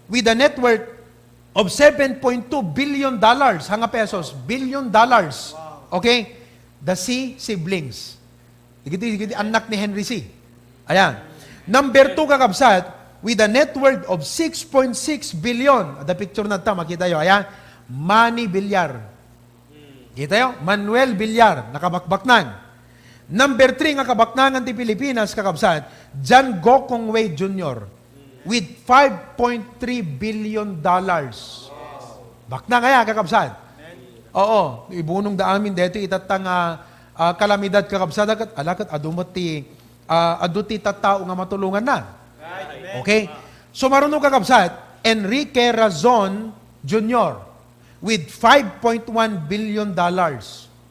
with a net worth of $7.2 billion, hanga pesos, billion dollars. Okay? The C siblings. Digiti anak ni Henry C. Ayan. Number 2 kakabsat, with a net worth of 6.6 billion. The picture na ito, makita nyo. Ayan. Manny Villar. Kita nyo? Manuel Villar, nakabakbaknan. Number 3 nga kabaknangan ti Pilipinas, kakabsat, John Gokong Wei Jr. with $5.3 billion. Bakna kaya, kakabsat. Oo, ibunong da amin dito itatang kalamidad kakabsat, alakat aduti tattao nga matulungan na. Okay? So marunong kakabsat, Enrique Razon Jr. with $5.1 billion.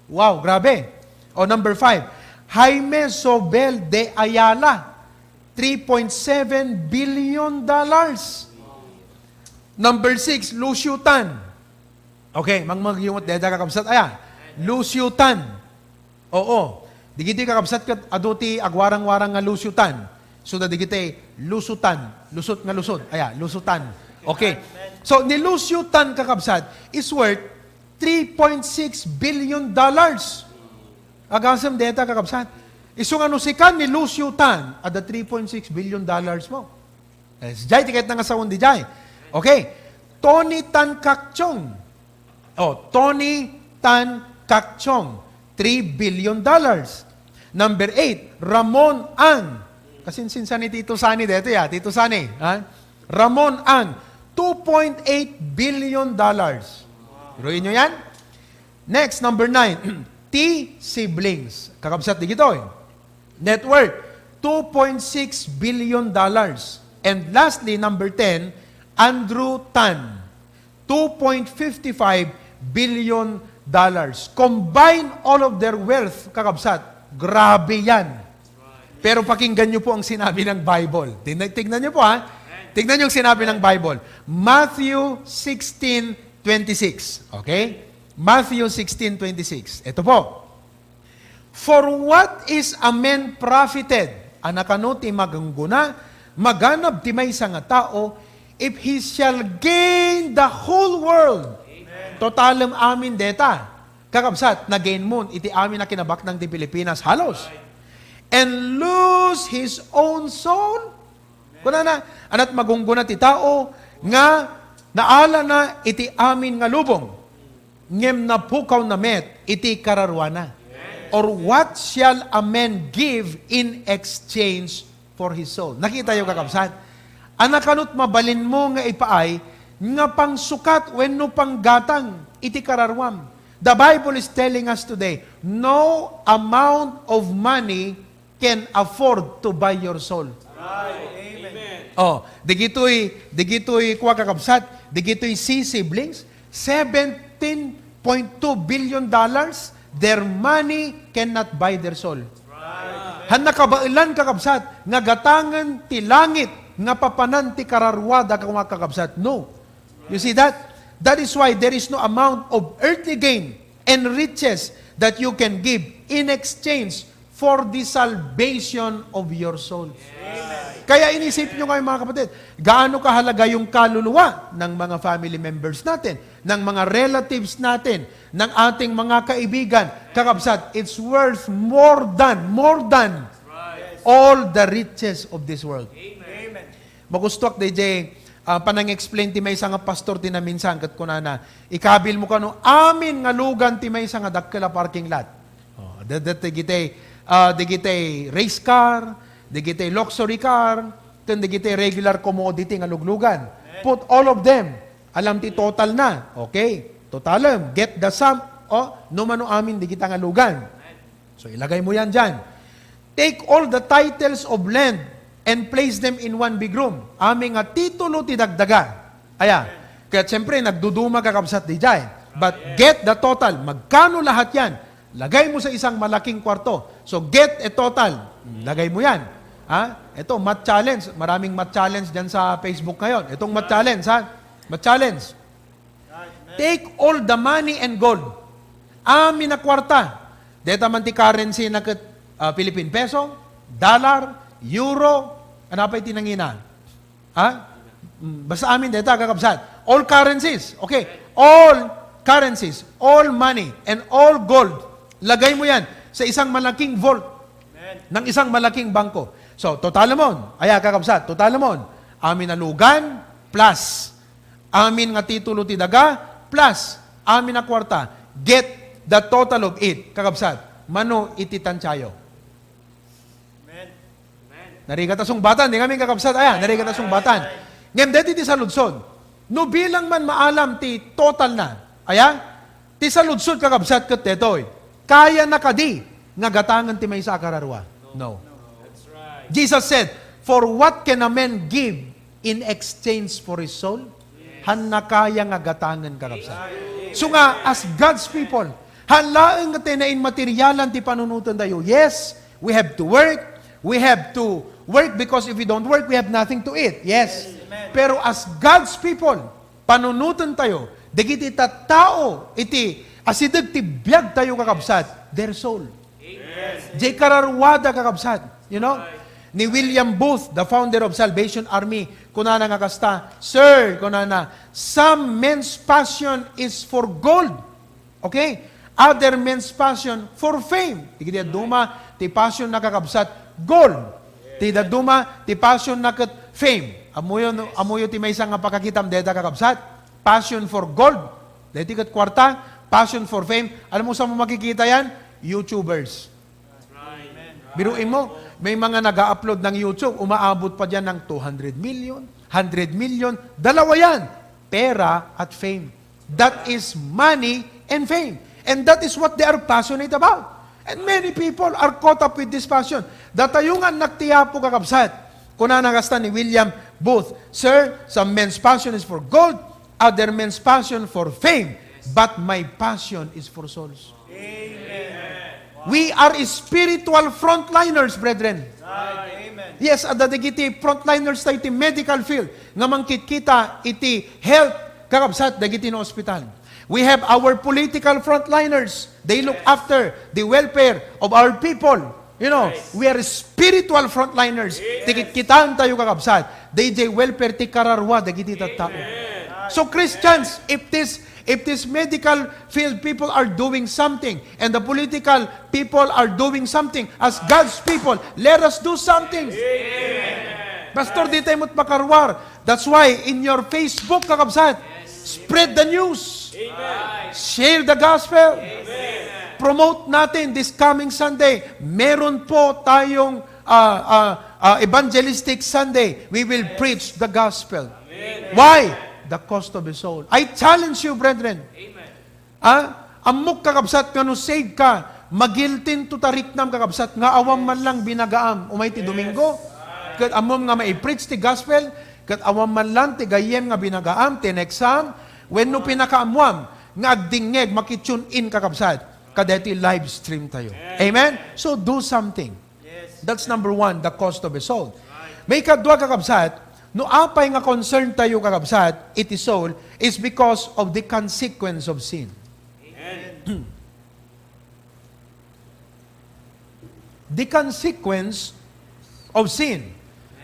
Wow, grabe. O number 5, Jaime Sobel de Ayala, $3.7 billion. Number 6, Lucio Tan. Okay, magyungot deda kakabsat. Ayan, Lucio Tan. Oo. Digiti kakabsat kat aduti agwarang-warang nga Lucio Tan. So da digiti lusutan. Lusot nga lusot. Ayan, lusutan. Okay. So ni Lucio Tan kakabsat is worth $3.6 billion. Agasam deta kakabsat. Isong anusikan ni Lucio Tan at the $3.6 billion mo. Jai, tiket na nga sa undi, Jai. Okay. Tony Tan Kakchong. Tony Tan Kakchong. $3 billion. Number 8, Ramon Ang. Kasinsinsan ni Tito Sani dito ya. Tito Sani. Ramon Ang. $2.8 billion. Iruin nyo yan? Next, number 9, T siblings. Kakabsat di gito Net worth, $2.6 billion. And lastly, number 10, Andrew Tan, $2.55 billion. Combine all of their wealth, kakabsat, grabe yan. Pero pakinggan nyo po ang sinabi ng Bible. Tignan nyo po Tignan nyo ang sinabi ng Bible. Matthew 16:26. Okay? Matthew 16:26. Ito po. For what is a man profited? Anakano ti magangguna, maganab ti maysa nga tao, if he shall gain the whole world. Amen. Totalem amin deta. Kakabsat, na gain mo, iti amin na kinabak ng di Pilipinas, halos. and lose his own soul. Kuna na, anat magungguna ti tao, nga naala na iti amin nga lubong, ngem na pukaw na met, iti kararwana. Or what shall a man give in exchange for his soul? Nakita yung kakabsat. Anakanot mabalin mo nga ipaay, nga pang sukat wenno pang gatang, iti kararwam. The Bible is telling us today, no amount of money can afford to buy your soul. Amen. Oh, digitoy kuha kakabsat, digitoy siblings, $17.2 billion, their money cannot buy their soul. Han nakabailan kakabsat, nga gatangan ti langit, nga papanan ti kararwada kung kakabsat. No. You see that? That is why there is no amount of earthly gain and riches that you can give in exchange for the salvation of your soul. Amen. Kaya inisip nyo ngayon mga kapatid, gaano kahalaga yung kaluluwa ng mga family members natin, ng mga relatives natin, ng ating mga kaibigan. Kakabsat, it's worth more than all the riches of this world. Amen. Magustok, DJ, panang-explain ti may isang pastor ti na minsan, kat kunana, ikabil mo ka no, amin nga lugan ti may isang dakila parking lot. Oh, digitay race car, digitay luxury car, digitay regular commodity nga luglugan. Put all of them, alam ti total na. Okay, totalem, get the sum, no mano amin digita nga lugan. So ilagay mo yan dyan. Take all the titles of land and place them in one big room. Aming nga titulo ti dagdaga. Aya, kaya siyempre nagduduma kakabsat di jay. But get the total. Magkano lahat yan? Lagay mo sa isang malaking kwarto. So get a total. Lagay mo yan. Ha? Ito, math challenge. Maraming math challenge dyan sa Facebook ngayon. Itong math challenge, ha? Math challenge. Take all the money and gold. Amin na kwarta. Deta man ti currency na Philippine peso, dollar, euro, ano pa itinangina? Ha? Basta amin dito, kakabsat. All currencies. Okay. All currencies, all money, and all gold. Lagay mo yan sa isang malaking vault ng isang malaking bangko. So, totalamon. Aya, kakabsat. Totalamon. Amin na lugan, plus. Amin nga titulo ti daga, plus. Amin na kwarta. Get the total of it. Kakabsat. Mano ititansyayo. Narigat asong batan, di kami kakabsat, narigat asong batan. Ngayon, dati ti sa ludsod, no bilang man maalam ti total na, ti sa ludsod kakabsat kat tetoy, kaya na kadi, nga gatangan ti may sa kararwa. No. That's right. Jesus said, for what can a man give in exchange for his soul? Han na kaya nga gatangan kakabsat. So nga, as God's people, halaang nga tinain materyalan ti panunutan tayo. Yes, we have to work, we have to work because if we don't work, we have nothing to eat. Yes. Pero as God's people, panunutan tayo, digiti tao, iti asidag ti biyag tayo kakabsat, their soul. Yes. Jay kararwada kakabsat. You know? Ni William Booth, the founder of Salvation Army, kunana nga kasta, Sir, kunana, some men's passion is for gold. Okay? Other men's passion for fame. Digiti duma, ti passion na kakabsat, gold. Ti duma, ti passion na kat fame. Amuyo ti may isang pakakitam deta kakabsat. Passion for gold. Deti kat kwarta, passion for fame. Alam mo saan mo makikita yan? YouTubers. Biruin mo, may mga nag-upload ng YouTube, umaabot pa dyan ng 200 million, 100 million, dalawa yan. Pera at fame. That is money and fame. And that is what they are passionate about. And many people are caught up with this passion. Datayungan nagtiyapo kakabsat. Kuna nagasta ni William Booth, Sir, some men's passion is for gold, other men's passion for fame, but my passion is for souls. Amen. We are spiritual frontliners, brethren. Amen. Yes, at the frontliners tayo iti medical field, nga mangkit-kita iti health, kakabsat, dagiti no hospital. We have our political frontliners. They look after the welfare of our people. You know, we are spiritual frontliners. Tikit-kitaan tayo kakabsat. DJ welfare ti kararwa, dagiti tao. So Christians, if this If this medical field people are doing something, and the political people are doing something, as God's people, let us do something. Pastor, di tayo mo't makarwar. That's why, in your Facebook, kakabsat, spread the news. Share the gospel. Promote natin this coming Sunday. Meron po tayong evangelistic Sunday. We will preach the gospel. Why? The cost of the soul. I challenge you, brethren. Amok kakabsat nga no save ka, magiltin to tariknam kakabsat nga awam man lang binagaam umay ti Domingo. Kat amom nga mai-preach ti gospel, kat awam man lang ti gayem nga binagaam, ti exam, when no pinakaamuam, nga agdingeg, makitune in kakabsat, kadeti live stream tayo. Amen? So do something. That's number one, the cost of a soul. May kadwa kakabsat, no apay nga concern tayo kakabsat, iti soul, is because of the consequence of sin. The consequence of sin.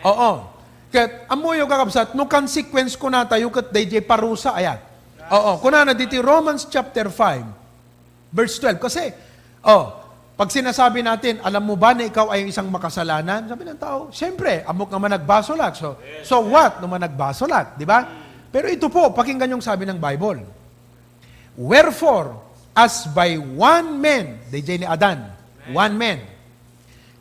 Oo. Kat amoy yung kakabsat, no consequence ko na tayo kat DJ parusa, ayan. Oo. Kuna na dito Romans chapter 5, verse 12. Kasi, pag sinasabi natin, alam mo ba na ikaw ay isang makasalanan? Sabi ng tao, siyempre, amok naman nagbasolak. So what? Naman nagbasolak, di ba? Pero ito po, pakinggan yung sabi ng Bible. Wherefore, as by one man, DJ ni Adan, one man,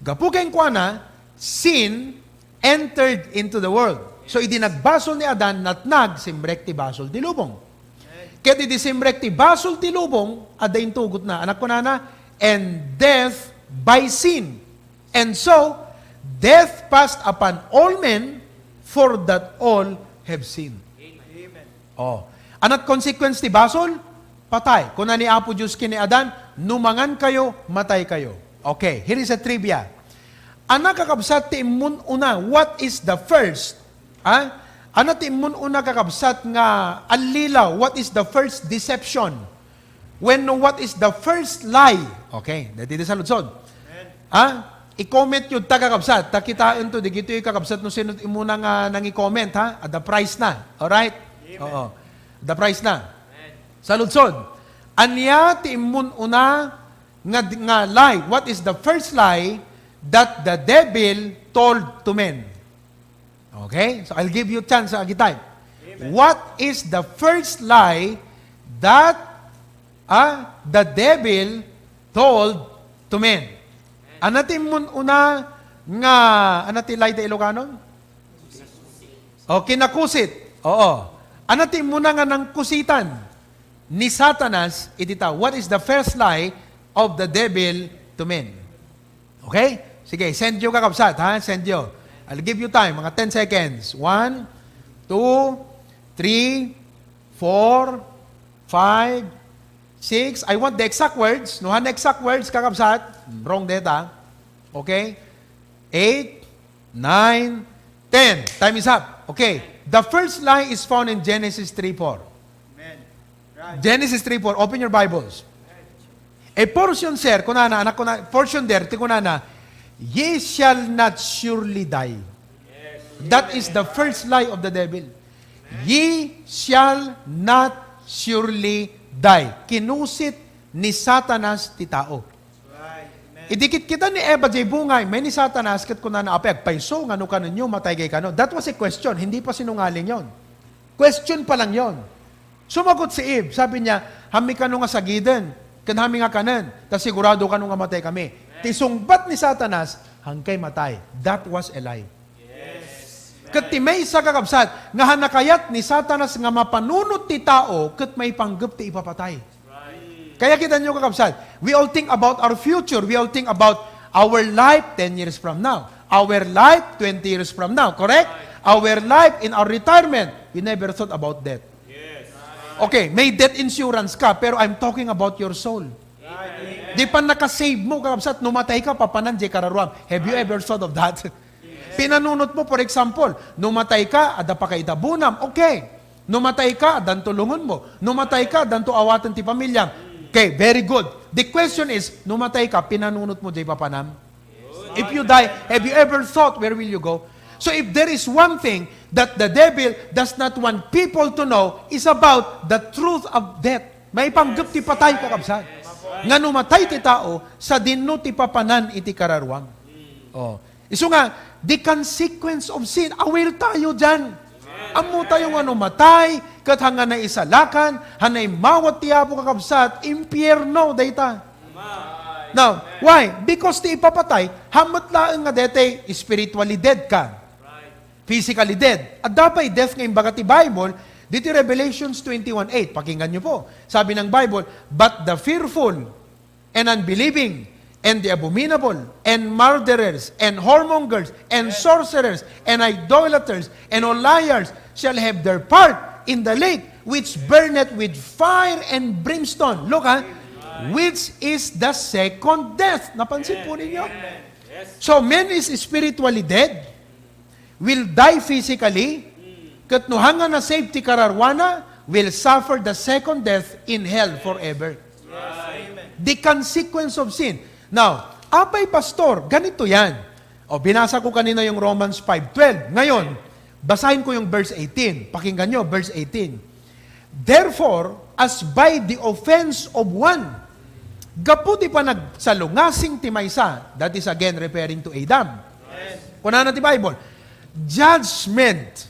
gapukeng kwa na, sin entered into the world. So, idi nagbasol ni Adan, natnag, simbrek ti basol ti lubong. Kaya idi simbrek ti basol ti lubong, adayin tugot na, anak ko na, and death by sin. And so, death passed upon all men, for that all have sinned. Amen. Anat consequence ti basol? Patay. Kuna ni Apo Diyos kini Adan, numangan kayo, matay kayo. Okay, here is a trivia. Anak kakabsat ti imun una, what is the first? Anak ti imun una kakabsat nga alilaw, what is the first deception? What is the first lie? Okay, dati sa lutsod. I-comment yun ta kakabsat, takitaan to, di gito yung kakabsat no sino imuna nga nang i-comment, at the price na. Alright? Oo. The price na. Sa lutsod. Anya ti imun una nga lie. What is the first lie that the devil told to men? Okay? So I'll give you chance sa agitay. What is the first lie that the devil told to men? Anatin mun una nga, anatin lie ta Ilocano? Kinakusit. Oo. Anatin muna nga ng kusitan ni Satanas, itita, what is the first lie of the devil to men? Okay? Sige, send you kakabsat, Send you. I'll give you time, mga 10 seconds. 1, 2, 3, 4, 5, 6. I want the exact words. No, exact words, kakabsat. Wrong data. Okay? 8, 9, 10. Time is up. Okay. The first lie is found in Genesis 3:4. Amen. Right. Genesis 3:4. Open your Bibles. A portion, sir, kunana, anak ko na, portion there, tikunana, ye shall not surely die. That is the first lie of the devil. Ye shall not surely die. Kinusit ni Satanas ti tao. Right. Amen. Idikit kita ni Eva J. Bungay, may ni Satanas, kat kunana, apeg, paiso, ngano ka ninyo, matay kay kano. That was a question, hindi pa sinungaling yon. Question pa lang yon. Sumagot si Eve, sabi niya, hami ka nung nga sagiden, kanhami nga kanan, tas sigurado ka nung nga matay kami. Tisungbat ni Satanas, hangkay matay. That was a lie. Kat ti may sa kakabsat, nga hanakayat ni Satanas nga mapanunot ti tao, kat may panggap ti ipapatay. Kaya kita nyo kakabsat, we all think about our future, we all think about our life 10 years from now, our life 20 years from now, correct? Our life in our retirement, we never thought about death. Okay, may death insurance ka, pero I'm talking about your soul. Di pa nakasave mo, kakabsat, numatay ka, papanan, di kararuam. Have you ever thought of that? Pinanunot mo, for example, numatay ka, ada pa kay dabunam, okay. Numatay ka, dan tulungon mo. Numatay ka, dan awatan ti pamilyang. Okay, very good. The question is, numatay ka, pinanunot mo, di papanam? If you die, have you ever thought, where will you go? So if there is one thing that the devil does not want people to know is about the truth of death. May panggap ti patay ko kabsat. Nga numatay ti tao, sa dinno ti papanan iti kararwang. Oh. Iso nga, the consequence of sin, aware tayo dyan. Amo tayo nga numatay, kat hanga na isalakan, hanay mawat ti apo kakabsat, impyerno, dayta. Now, why? Because ti ipapatay, hamot laeng nga dete, spiritually dead ka. Physically dead. At dapat death ngayong baga ti Bible, dito Revelations 21:8, pakinggan nyo po. Sabi ng Bible, but the fearful and unbelieving and the abominable and murderers and whoremongers and sorcerers and idolaters and all liars shall have their part in the lake which burneth with fire and brimstone. Look which is the second death. Napansin po ninyo? So man is spiritually dead, will die physically, katnuhangan na safety kararwana, will suffer the second death in hell forever. The consequence of sin. Now, apay pastor, ganito yan. O, binasa ko kanina yung Romans 5:12. Ngayon, basahin ko yung verse 18. Pakinggan nyo, verse 18. Therefore, as by the offense of one, gaputi pa nagsalungasing ti maysa, that is again referring to Adam. Kunahan na ti Bible. Judgment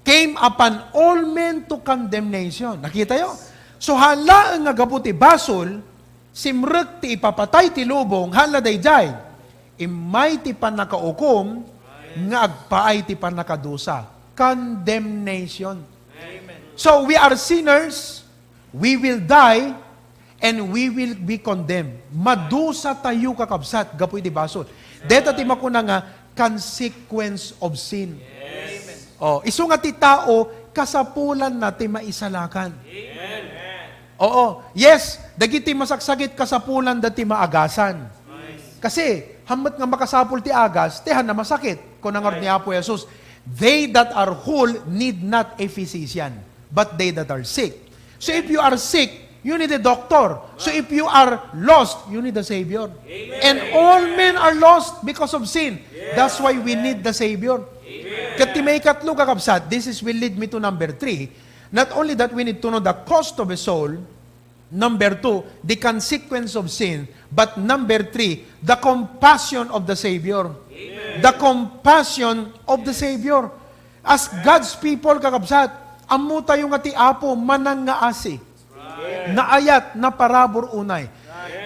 came upon all men to condemnation. Nakita yo? So hala nga gaputi basol, simrek ti ipapatay ti lubong, hala dayjay, imay ti panakaukom, nga agpaay ti panakadusa. Condemnation. So we are sinners, we will die, and we will be condemned. Madusa tayo kakabsat, gapuy ti basol. Deta ti makuna nga, consequence of sin. Oh, iso nga ti tao, kasapulan na ti maisalakan. Oo, yes, dagiti masaksagit kasapulan dati maagasan. Kasi, hamat nga makasapul ti agas, tihan na masakit. Kung nangar ni Apo Jesus, they that are whole need not a physician, but they that are sick. So if you are sick, you need a doctor. So if you are lost, you need a Savior. And all men are lost because of sin. That's why we need the Savior. Kati may katlo kakabsat, this will lead me to number 3. Not only that we need to know the cost of a soul, number 2, the consequence of sin, but number 3, the compassion of the Savior. The compassion of the Savior. As God's people kakabsat, amo tayo nga ti Apo manang nga asi. Naayat na parabor unay.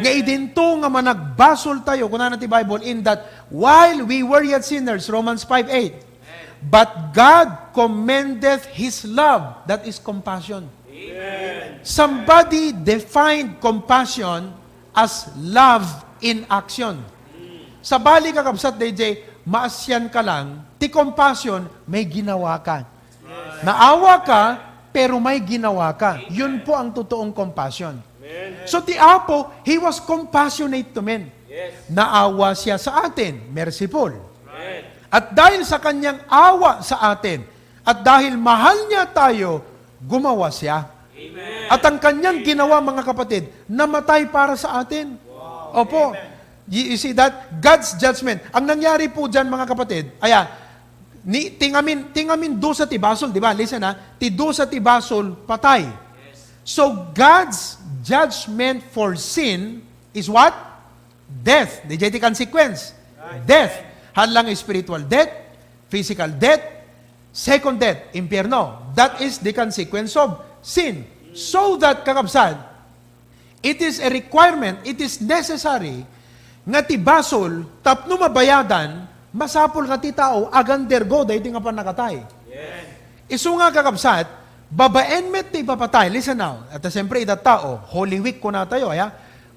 Nga idinto nga managbasol tayo, kunan ti Bible, in that while we were yet sinners, Romans 5:8, but God commendeth His love, that is compassion. Somebody defined compassion as love in action. Sa bali kakabsat, DJ, maasyan ka lang, ti compassion, may ginawa ka. Naawa ka, pero may ginawa ka. Yun po ang totoong compassion. So ti Apo, He was compassionate to men. Naawa siya sa atin, merciful. At dahil sa kanyang awa sa atin, at dahil mahal niya tayo, gumawa siya. At ang kanyang ginawa, mga kapatid, namatay para sa atin. Opo. You see that? God's judgment. Ang nangyari po dyan, mga kapatid, tingamin do sa tibasol, di ba? Listen ti do sa tibasol, patay. So, God's judgment for sin is what? Death. The consequence. Death. Hadlang spiritual death, physical death, second death, impyerno. That is the consequence of sin. So that, kakabsad, it is a requirement, it is necessary, nga tibasol, tapno mabayadan, masapol nga ti tao, agandergo, dahi nga pa nakatay. Isu nga kakabsat, babaen met ti papatay, listen now, at siyempre ita tao, Holy Week ko na tayo,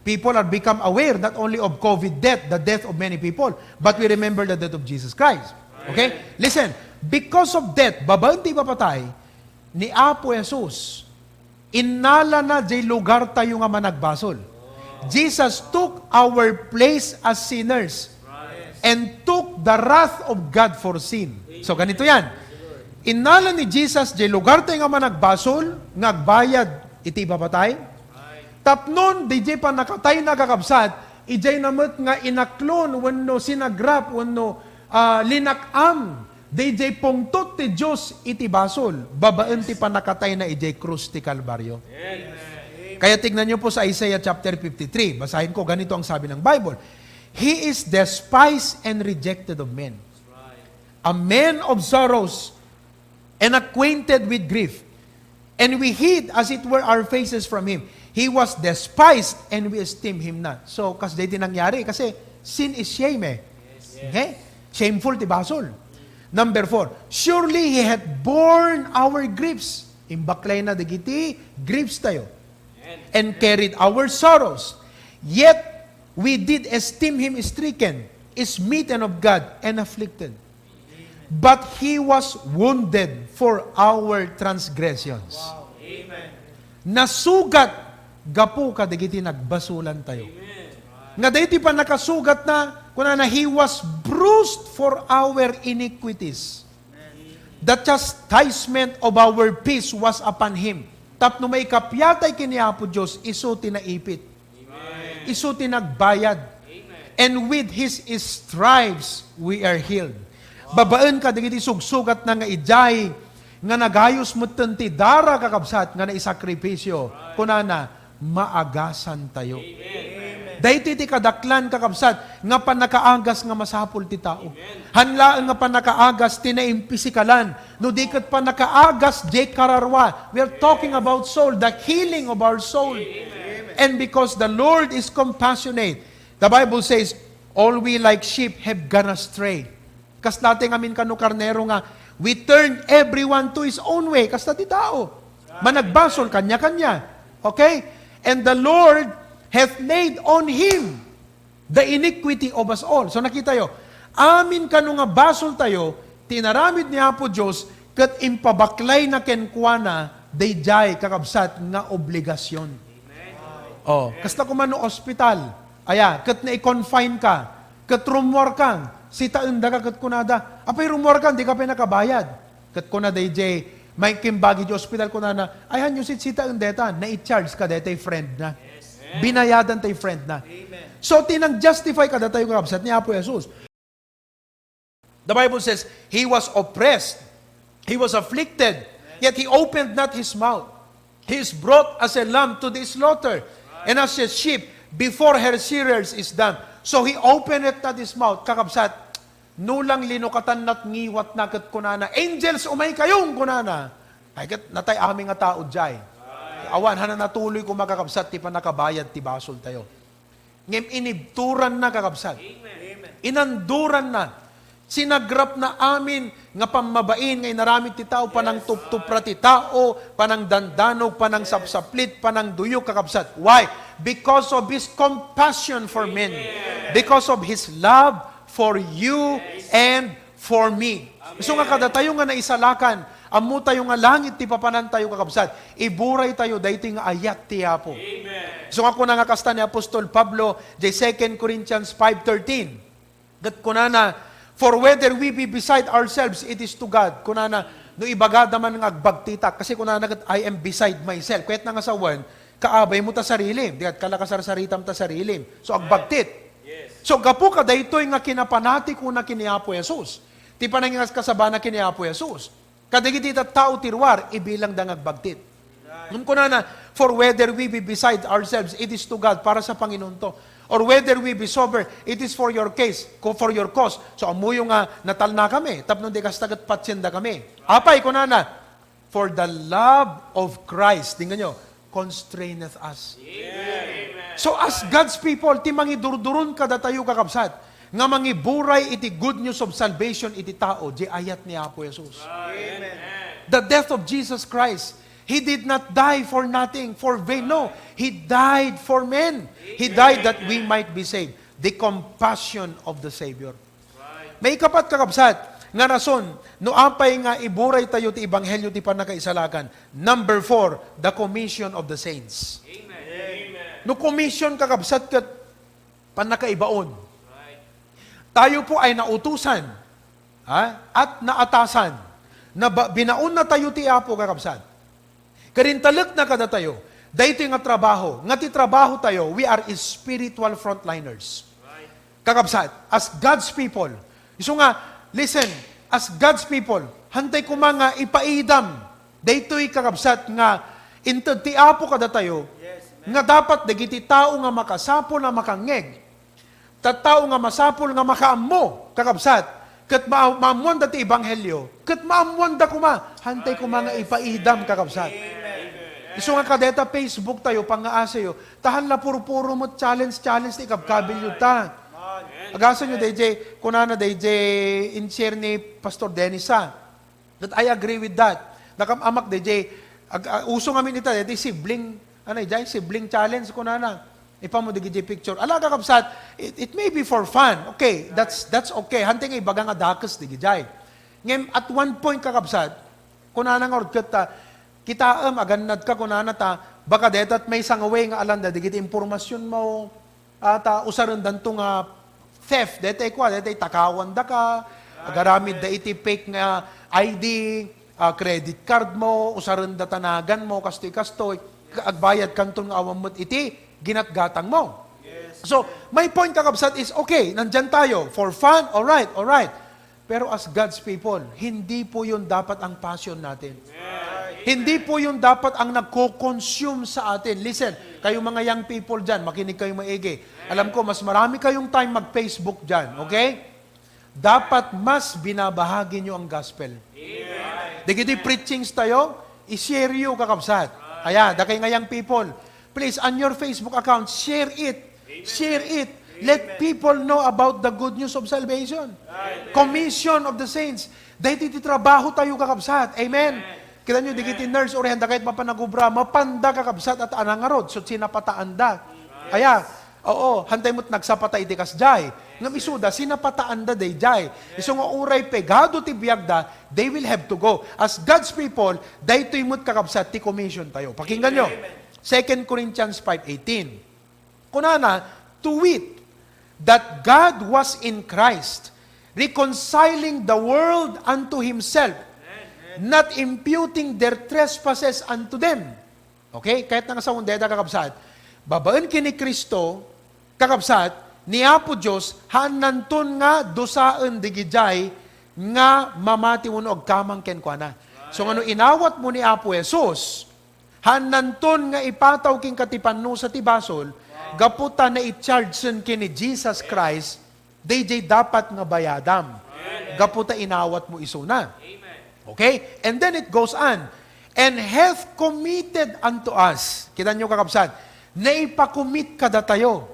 people are become aware not only of COVID death, the death of many people, but we remember the death of Jesus Christ. Okay? Listen, because of death, babaen ti papatay, ni Apo Jesus, inala na jay lugar tayo nga managbasol. Jesus took our place as sinners and took the wrath of God for sin. So, ganito yan. Inala ni Jesus, jay lugar tayo nga managbasol, ngagbayad, iti papatay. Tapnon, di jay pa nakatay na kakabsat, ijay namot nga inaklon, wano sinagrap, wano linakam, DJ pungtot ti Diyos iti basol, babaan ti panakatay na ijay krus ti Kalbaryo. Kaya tignan niyo po sa Isaiah chapter 53, basahin ko, ganito ang sabi ng Bible. He is despised and rejected of men. A man of sorrows and acquainted with grief. And we hid as it were our faces from him. He was despised and we esteem him not. So, kasi dito nangyari, kasi sin is shame eh. Okay? Shameful ti basol. Number 4, surely he had borne our griefs. Imbaklay na digiti, griefs tayo. And carried our sorrows. Yet, we did esteem him stricken, smitten of God, and afflicted. But he was wounded for our transgressions. Wow. Amen. Nasugat, gapu kadigiti nagbasulan tayo. Nga dayti pa nakasugat na, kuna na he was bruised for our iniquities. The chastisement of our peace was upon him. Tapno may kapyatay kiniapo Diyos, iso tinaipit. Iso tinagbayad. And with his stripes, we are healed. Babaan ka, digiti sugsugat na nga ijay, nga nagayos mo ti dara kakabsat, nga na isakripisyo, kunana, maagasan tayo. Dahiti ti kadaklan kakabsat, nga panakaagas nga masapul ti tao. Hanlaan nga panakaagas, tinaimpisikalan. No dikat panakaagas, di kararwa. We are talking about soul, the healing of our soul. And because the Lord is compassionate, the Bible says, all we like sheep have gone astray. Kas natin amin kanu karnero nga, we turn everyone to his own way. Kas nati tao. Managbasol, kanya-kanya. Okay? And the Lord hath laid on him the iniquity of us all. So nakita yo, amin kanu nga basol tayo, tinaramid niya po Diyos, kat impabaklay na kenkwana, dayjay kakabsat nga obligasyon. Oh, kasta ko man no ospital, aya, kat na i-confine ka, kat rumwar kang, sita unda ka kat kunada, apay rumwar kang, di ka pa nakabayad. Kat kunada DJ, may kimbagi di ospital kunana, ayan yung sita undeta, na i-charge ka detay friend na. Binayadan tay friend na. Amen. So, tinang-justify ka datayo kakabsat ni Apo Jesus. The Bible says, he was oppressed, he was afflicted, yet he opened not his mouth. He is brought as a lamb to the slaughter. And as a sheep, before her shearers is dumb. So he opened it not his mouth. Kakabsat, nulang linukatan nat ngiwat na kat kunana. Angels, umay kayong kunana. Ay kat natay aming nga tao jay. Awan, hana natuloy ko makakabsat, ti pa nakabayad, ti basol tayo. Ngem inibturan na kakabsat. Amen. Inanduran na. Sinagrap na amin nga pamabain ngay naramit ti tao panang tuptupra ti tao, panang dandanog, panang sapsaplit, panang duyok kakabsat. Why? Because of his compassion for men. Because of his love for you and for me. So nga kada tayo nga naisalakan, amu tayo nga langit ti papanan tayo kakabsat. Iburay tayo dayti nga ayat ti Apo. So nga kuna nga kasta ni Apostol Pablo, 2 Corinthians 5:13. Gat kunana, for whether we be beside ourselves, it is to God. Kunana, no ibagada man nga agbagtita. Kasi kunana, I am beside myself. Kahit na nga sa one, kaabay mo ta sarili. Di at kalakasar-saritam ta sarili. So agbagtit. So gapu ka, daytoy nga kinapanati ko na kiniapo Jesus. Ti pa nangyas kasabana kiniapo Jesus. Kadigiti ta tao tirwar, ibilang dang agbagtit. Nung kunana, for whether we be beside ourselves, it is to God, para sa Panginoon to. Or whether we be sober, it is for your case, for your cause. So amuyo nga natal na kami, tapno di kastagat patsyenda kami. Apay ko na, for the love of Christ, tingnan nyo, constraineth us. Amen. So as God's people, ti mangidurdurun kada tayo kakabsat, nga mangiburay iti good news of salvation iti tao, di ayat ni Apo Jesus. Amen. The death of Jesus Christ, He did not die for nothing, for vain. No, He died for men. He died that we might be saved. The compassion of the Savior. May kapat kakabsat, nga rason, no apay nga iburay tayo ti Ebanghelyo ti panakaisalakan. Number 4, the commission of the saints. Amen. No commission kakabsat kat panakaibaon. Tayo po ay nautusan at naatasan na binaon na tayo ti Apo kakabsat. Karintalak na kada tayo, dahito nga trabaho. Nga ti trabaho tayo, we are spiritual frontliners. Kakabsat, as God's people. So nga, listen, as God's people, hantay ko mga ipaidam, daytoy kakabsat nga, inted ti Apo kada tayo, nga dapat dagiti tao nga makasapol na makangeg, tattao nga masapol nga makaammo, kakabsat, kat maamuan da ti Ebanghelyo, kat maamuan da kuma, hantay ko mga ipaidam, kakabsat. Iso nga kadeta Facebook tayo, pang-aasayo, tahan la puro-puro mo challenge ti kabkabilyo ta. Agasa nyo, DJ, kunana, DJ, in-share ni Pastor Denisa, that I agree with that. Nakamamak, DJ, uso nga minita, DJ, sibling, sibling challenge, kunana, ipamo, DJ, picture. Alaga kapsat, it may be for fun. Okay, that's okay. Hanting ibaga nga dakas, DJ. Ngayon, at one point kakapsat, kunana nga, kita aganad ka, kunana ta, baka detat may sangaway nga alanda, digiti impormasyon mo, at usaran danto nga theft, detay takawan da ka, agaramid da iti fake nga ID, credit card mo, usaran da tanagan mo, kastoy, agbayad kanton nga awam mo't iti, ginatgatang mo. Yes. So, my point kakabsat is, okay, nandyan tayo, for fun, alright. Pero as God's people, hindi po yun dapat ang passion natin. Hindi po yung dapat ang nagko-consume sa atin. Listen, kayong mga young people dyan, makinig kayong maigi. Alam ko, mas marami kayong time mag-Facebook dyan, okay? Dapat mas binabahagi nyo ang gospel. Digiti preachings tayo, i-share you kakabsat. Ayan, dakay nga young people. Please, on your Facebook account, share it. Share it. Let people know about the good news of salvation. Commission of the saints. Dahil trabaho tayo kakabsat. Amen. Kita nyo, digiti nurse, orihanda kahit mapanagubra, mapanda kakabsat at anangarod, so sinapataanda. Kaya, oo, hantay mo't nagsapatay di kas jay. Ngam isuda, sinapataanda day jay. Iso nga uray pegado ti biyagda, they will have to go. As God's people, daytoy mo't kakabsat, ti commission tayo. Pakinggan nyo, 2 Corinthians 5:18. Kunana, to wit, that God was in Christ, reconciling the world unto Himself, not imputing their trespasses unto them. Okay? Kahit nga sa undeda kakabsat, babaan kini Kristo, kakabsat, ni Apo Diyos, hananton nga dosaan digijay, nga mamati mo og kamang kenkwana. So ano inawat mo ni Apo Jesus, hananton nga ipataw king katipanno sa tibasol, gaputa na i-charge kini Jesus Christ, DJ dapat nga bayadam. Gaputa inawat mo isuna. Okay? And then it goes on. And hath committed unto us. Kita nyo kakabsat, na ipakumit kada tayo.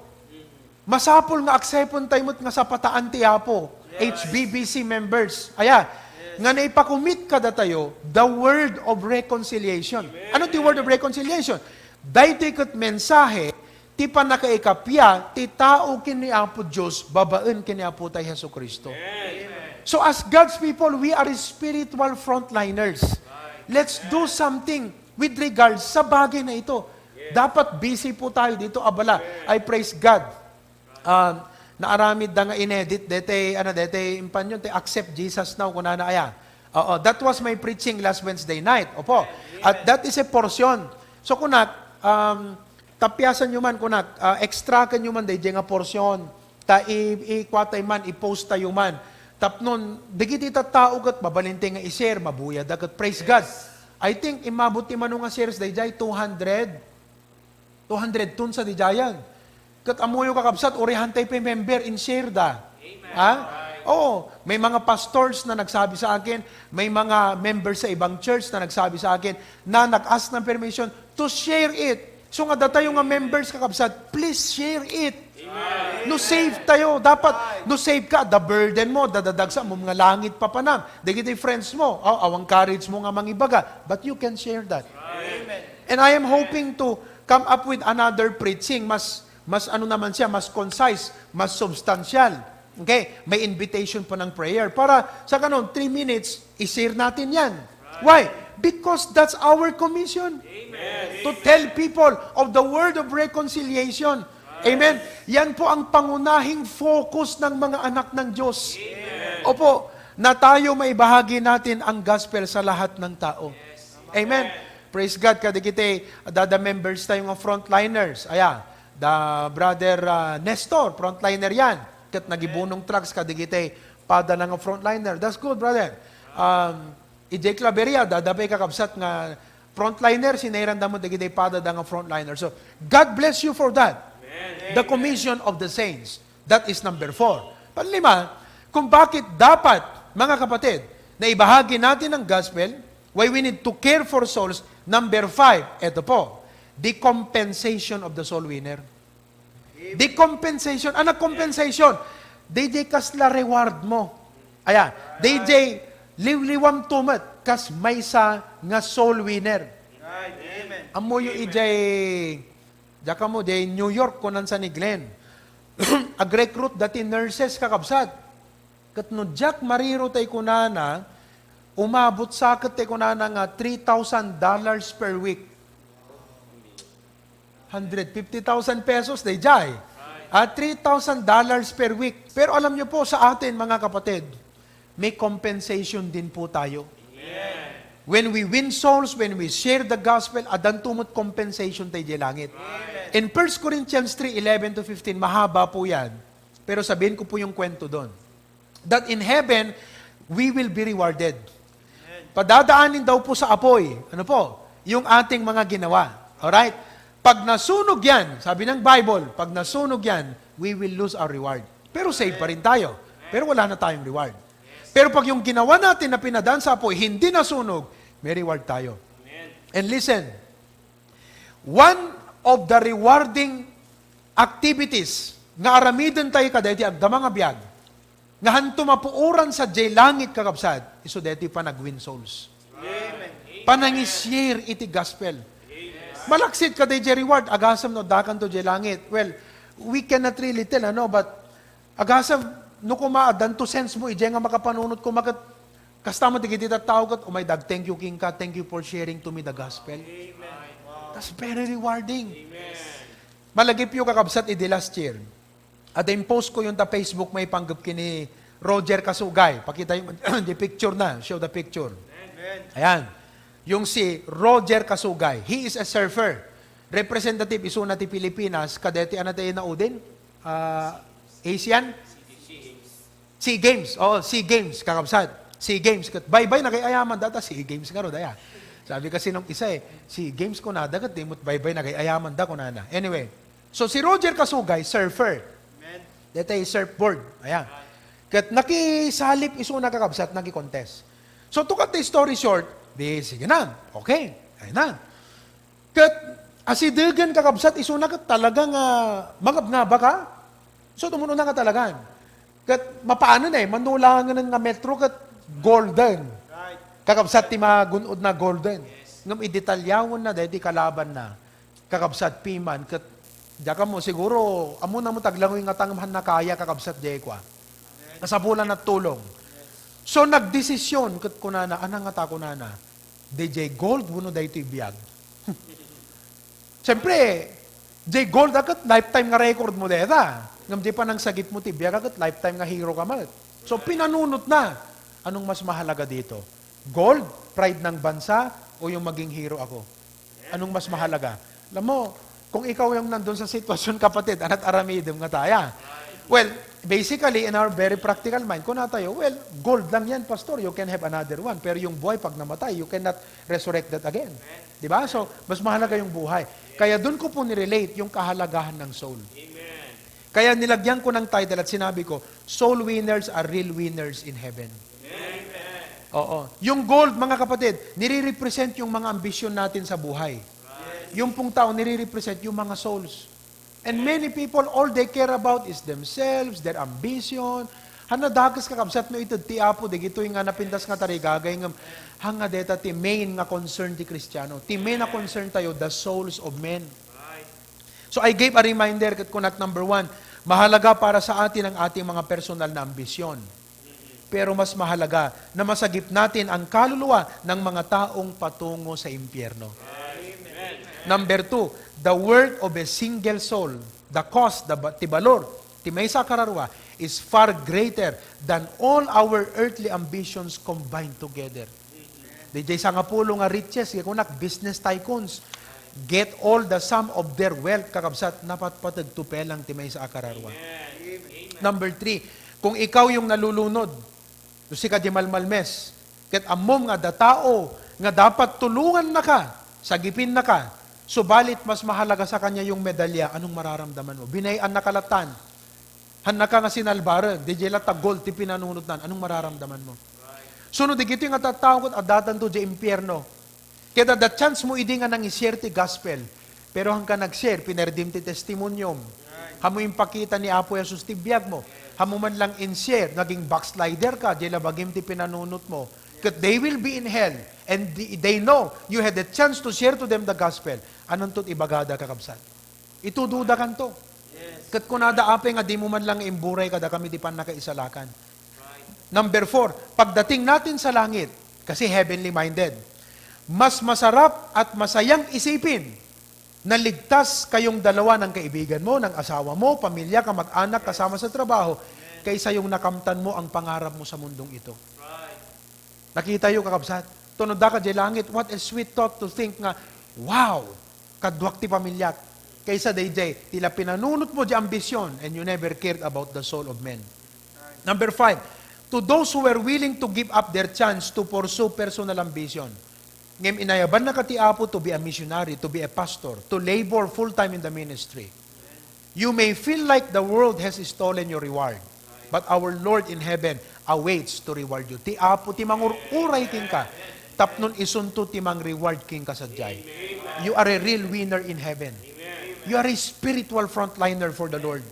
Masapol nga aksepon tayo mo't nga sa pataan ti Apo. HBBC members. Aya, nga na ipakumit kada tayo, the word of reconciliation. Ano ti word of reconciliation? Dahito ikot mensahe, ti panakaikapya, ti tao kini Apo Diyos, babaan kini Apo tayo Heso Kristo. So as God's people, we are spiritual frontliners. Let's do something with regards sa bagay na ito. Dapat busy po tayo dito, abala. I praise God. Naaramid da nga inedit, dete impanyon, te accept Jesus now, kunana aya. That was my preaching last Wednesday night. Opo. At that is a portion. So kunak, tapyasan nyo man kunak, extrakan nyo man day nga portion. Ta i-kwatay man, i-post tayo man. Tapnon, digiti tao kat babalinte nga i-share, mabuya dagat. Praise God. I think imabuti man nga shares dayjay 200 tun sa dijayan. Kat amuyo kakabsat orihantay pa member in share da. Ha? Oo, may mga pastors na nagsabi sa akin, may mga members sa ibang church na nagsabi sa akin na nag-ask ng permission to share it. So nga datayo nga members kakabsat, please share it. No save tayo. Dapat, no save ka. The burden mo, dadadagsa mo, mga langit pa panam. Digiti friends mo, awang courage mo nga mangibaga. But you can share that. Amen. And I am hoping to come up with another preaching. Mas ano naman siya, mas concise, mas substantial. Okay? May invitation pa ng prayer. Para sa kanon, 3 minutes, i-share natin yan. Why? Because that's our commission. Amen. To tell people of the word of reconciliation. Amen. Yan po ang pangunahing focus ng mga anak ng Diyos. Amen. Opo, na tayo maibahagi natin ang gospel sa lahat ng tao. Yes. Amen. Praise God. Kadikite, the members tayo nga frontliners. Aya, the brother Nestor, frontliner yan. Kat nagibunong trucks, kadikite, pada ng frontliner. That's good, brother. Ijay Claveria, dadapay kakabsat nga frontliner, sinairan mo dagiday pada ng frontliner. So, God bless you for that. The commission of the saints. That is number 4. Panlima, kung bakit dapat, mga kapatid, na ibahagi natin ang gospel, why we need to care for souls. Number 5, ito po, the compensation of the soul winner. The compensation. Ano compensation? DJ kasla reward mo. Ayan. DJ liwliwam tumat kas may sa nga soul winner. Right. Amen. Amo yung ijay jaka mo day New York kunan sa ni Glenn. Ag-recruit dati nurses kakabsat. Kat no Jack mariro tay kunana umabot sa kat tay kunana nga $3,000 per week. 150,000 pesos day jay. At $3,000 per week. Pero alam niyo po sa atin mga kapatid, may compensation din po tayo. When we win souls, when we share the gospel, adan tumot compensation tayo di langit. In 1 Corinthians 3:11-15, mahaba po yan. Pero sabihin ko po yung kwento doon. That in heaven, we will be rewarded. Padadaanin daw po sa apoy. Ano po? Yung ating mga ginawa. Alright? Pag nasunog yan, sabi ng Bible, pag nasunog yan, we will lose our reward. Pero save pa rin tayo. Pero wala na tayong reward. Pero pag yung ginawa natin na pinadaan sa apoy, hindi nasunog, may reward tayo. And listen, one of the rewarding activities nga aramidon tayo kadeti agdamang abiyag, nga hanto mapuuran sa jay langit kakabsat, iso deti pa nag-win souls. Amen. Panangishare iti gospel. Malaksit ka day reward, agasam no dakan to jay langit. Well, we cannot really tell, but agasam, no kumaadan to sense mo, ijay nga makapanunod ko, kasta mo tigiti tao kat, oh my dag, thank you king ka, thank you for sharing to me the gospel. That's very rewarding. Malagip yung kakabsat iti last year. At post ko yung ta Facebook, may panggap kini Roger Kasugay. Pakita yung the picture na, show the picture. Ayan. Yung si Roger Kasugay, he is a surfer. Representative iso na ti Pilipinas, kadeti anatay na udin? Asian? SEA Games. Oh, SEA Games, kakabsat. SEA Games. Bye-bye na kay ayaman data, SEA Games nga ro, daya. Sabi kasi nung isa SEA Games ko na, dagat dimot bye-bye na kay ayaman da ko na. Anyway, so si Roger Kasugay, surfer. Dito ay surfboard. Ayan. Kat nakisalip iso na kakabsat, naki-contest. So to cut the story short, sige na, okay, ayun na. Kat asidegan kakabsat, iso na kat talagang mangab-ngaba ka. So tumuno na ka talagan. Kat mapaano na manulangan nga metro kat golden. Right. Kakabsat ti magunod na golden. Ngam idetalyawon na, dahil di kalaban na. Kakabsat piman, kat daka mo siguro, amo na mo taglangoy nga tangmahan na kaya kakabsat jekwa. Kasabulan at tulong. So nagdesisyon, kat kunana, anang nga ta kunana, DJ Gold, wuno da ito ibiyag. Siyempre, J Gold, akat lifetime nga record mo deta. Ngam di pa nang sagip mo tibiyag, akat lifetime nga hero ka man. So pinanunot na. Anong mas mahalaga dito? Gold, pride ng bansa, o yung maging hero ako? Anong mas mahalaga? Alam mo, kung ikaw yung nandun sa sitwasyon, kapatid, anat aramidem nga taya. Well, basically, in our very practical mind, kung na tayo, well, gold lang yan, pastor, you can have another one. Pero yung buhay, pag namatay, you cannot resurrect that again. Diba? So, mas mahalaga yung buhay. Kaya dun ko po nirelate yung kahalagahan ng soul. Amen. Kaya nilagyan ko ng title at sinabi ko, soul winners are real winners in heaven. Amen. Oo. Yung gold, mga kapatid, nire-represent yung mga ambisyon natin sa buhay. Yung pong tao, nire-represent yung mga souls. And many people, all they care about is themselves, their ambition. Hanadagas kakabsat mo ito, ti apo, di gito yung nga napindas nga tari, gagay nga, hanga deta ti main nga concern ti Kristiyano. Ti main na concern tayo, the souls of men. So I gave a reminder, kat kunat number 1, mahalaga para sa atin ang ating mga personal na ambisyon. Pero mas mahalaga na masagip natin ang kaluluwa ng mga taong patungo sa impyerno. Number 2, the worth of a single soul, the cost, ti valor, ti may sa kararwa, is far greater than all our earthly ambitions combined together. Di sa nga pulo nga riches, kunak business tycoons, get all the sum of their wealth, kakabsat, napatpatag tupelang ti may sa kararwa. Number 3, Kung ikaw yung nalulunod, si ka di malmalmes, ket amom nga datao, nga dapat tulungan na ka, sagipin na ka, subalit mas mahalaga sa kanya yung medalya, anong mararamdaman mo? Binayan na kalatan, han na ka nga sinalbaran, di jela ta gold ti pinanunod nan, anong mararamdaman mo? Sunod di gito yung atatawag at adatan to di impyerno. Kaya the chance mo idi nga nang i-share ti gospel, pero hangka nag-share, pinerdim ti testimonyom. Hamo yung pakita ni Apo Jesus ti biyag mo. Hamo man lang in-share, naging backslider ka, jela bagim ti pinanunot mo. Kat they will be in hell, and they know you had the chance to share to them the gospel. Anong tot ibagada kakabsat? Itududa kan to. Kat kunada ape nga di mo man lang imburay kada kami di pan nakaisalakan. Number 4, pagdating natin sa langit, kasi heavenly minded, mas masarap at masayang isipin na ligtas kayong dalawa ng kaibigan mo, ng asawa mo, pamilya, kamag-anak, kasama sa trabaho, kaysa yung nakamtan mo ang pangarap mo sa mundong ito. Nakita yung kakabsat. Tunod ka di langit, what a sweet thought to think nga, wow, kadwak ti pamilya. Kaysa day, tila pinanunot mo di ambisyon and you never cared about the soul of men. Number 5, to those who were willing to give up their chance to pursue personal ambition. Ngem inayaban na kati Apo to be a missionary, to be a pastor, to labor full-time in the ministry. You may feel like the world has stolen your reward, but our Lord in heaven awaits to reward you. Ti Apo, ti mangururay king ka, tapnon isunto ti mang reward king ka sadyay. You are a real winner in heaven. You are a spiritual frontliner for the Lord.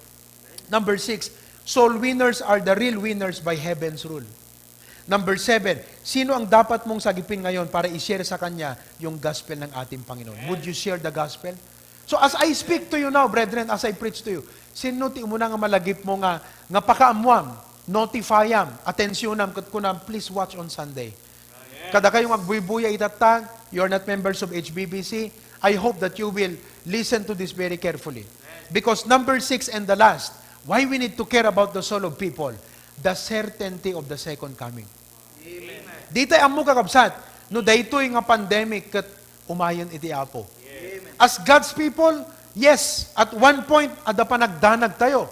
Number 6, soul winners are the real winners by heaven's rule. Number 7, sino ang dapat mong sagipin ngayon para i-share sa kanya yung gospel ng ating Panginoon? Would you share the gospel? So as I speak to you now, brethren, as I preach to you, sino ti mo na nga malagip mo nga pakaamuam, notifyam, atensyonam, kat kunam, please watch on Sunday. Kada kayong agbuy-buya itatag, you're not members of HBBC, I hope that you will listen to this very carefully. Because number 6 and the last, why we need to care about the soul of people? The certainty of the second coming. Amen. Di tayo amo kakabsat, no daytoy nga pandemic kat umayon iti Apo. Amen. As God's people, yes, at one point, ada pa nagdanag tayo.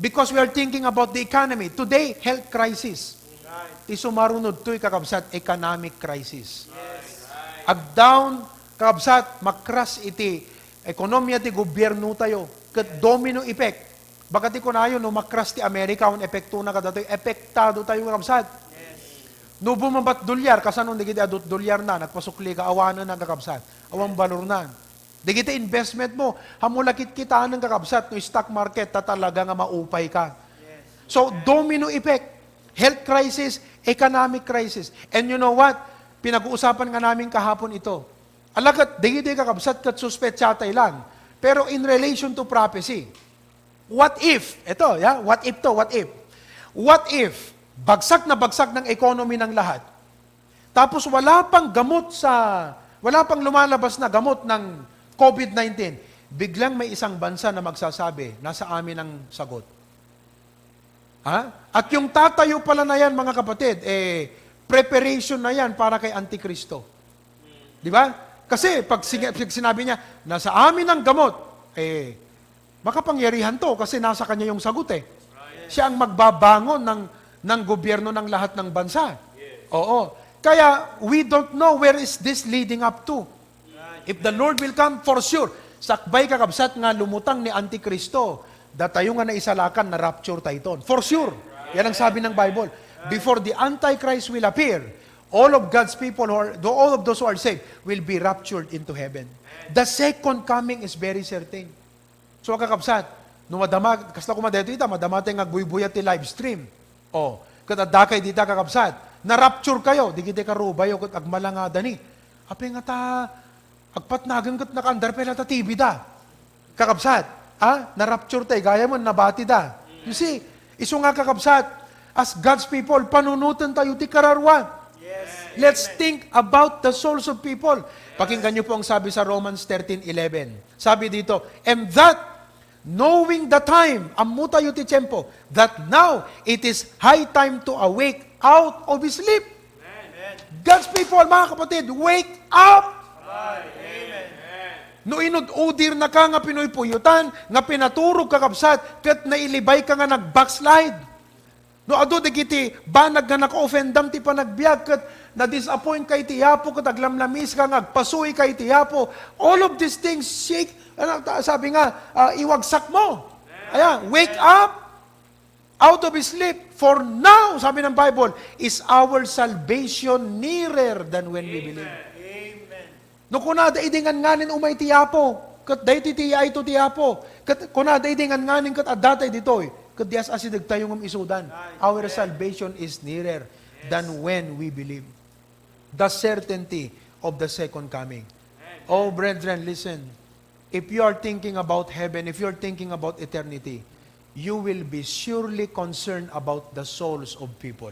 Because we are thinking about the economy. Today, health crisis. Right. Isumarunod to'y kakabsat, economic crisis. Yes. Ag-down, kakabsat, makras iti ekonomiya ti gobyerno tayo. Kat domino effect. Baka ti kunayo, no makras ti Amerika, un epekto na kadatoy, epektado tayo kakabsat. Yes. No bumabat dolyar, kasano di kita adot dolyar na, nagpasukli ka, awanan na kakabsat. Awang balor na. Di kita investment mo, hamulakit kita ng kakabsat, no stock market, tatalaga nga maupay ka. Yes. So, domino effect, health crisis, economic crisis. And you know what? Pinag-uusapan nga namin kahapon ito. Alagat, di kakabsat kat suspetsatay lang. Pero in relation to prophecy, what if, what if to, what if? What if, bagsak na bagsak ng economy ng lahat, tapos wala pang lumalabas na gamot ng COVID-19, biglang may isang bansa na magsasabi, nasa amin ang sagot. At yung tatayo pala na yan, mga kapatid, preparation na yan para kay Antikristo. Di ba? Kasi pag sinabi niya, nasa amin ang gamot, makapangyarihan to kasi nasa kanya yung sagot Siya ang magbabangon ng gobyerno ng lahat ng bansa. Oo. Kaya, we don't know where is this leading up to. If the Lord will come, for sure, sakbay kakabsat nga lumutang ni Antikristo, datayo nga naisalakan na rapture tayton. For sure. Yan ang sabi ng Bible. Before the Antichrist will appear, all of God's people, all of those who are saved, will be raptured into heaven. The second coming is very certain. So kakabsat, no madama, kasla ko madeto ita, madama tayo nagbuy-buyat ti live stream. Katadakay dita kakabsat, na-rapture kayo, di kita karubay, o kat agmalangada ni. Ape nga ta, agpatnagan kat nakaandar pala ta TV da. Kakabsat, na-rapture tayo, gaya mo, nabati da. You see, iso nga kakabsat, as God's people, panunutan tayo ti kararwan. Yes. Let's think about the souls of people. Pakinggan niyo po ang sabi sa Romans 13:11. Sabi dito, and that, knowing the time, ammo tayo ti tiyempo, that now it is high time to awake out of sleep. Amen. God's people, mga kapatid, wake up! Amen. No inud-udir na ka nga pinuypuyutan, nga pinaturog kakabsat, kat nailibay ka nga nag-backslide. No adu digiti banag nga naka-offendam ti panagbiag ket na disappoint kay ti Apo ket aglamlamis ka nga agpasuy kay ti Apo. All of these things shake sabi nga iwagsak mo. Ayan, wake up out of his sleep. For now, sabi ng Bible, is our salvation nearer than when we believe. No kunada idingan nganin umay ti Apo, ket dayti ti ay to ti Apo. Ket kunada idingan nganin ket addatay ditoy. Ket dias asidag tayo ngem isudan. Our salvation is nearer than when we believe. The certainty of the second coming. Oh brethren, listen. If you are thinking about heaven, if you are thinking about eternity, you will be surely concerned about the souls of people.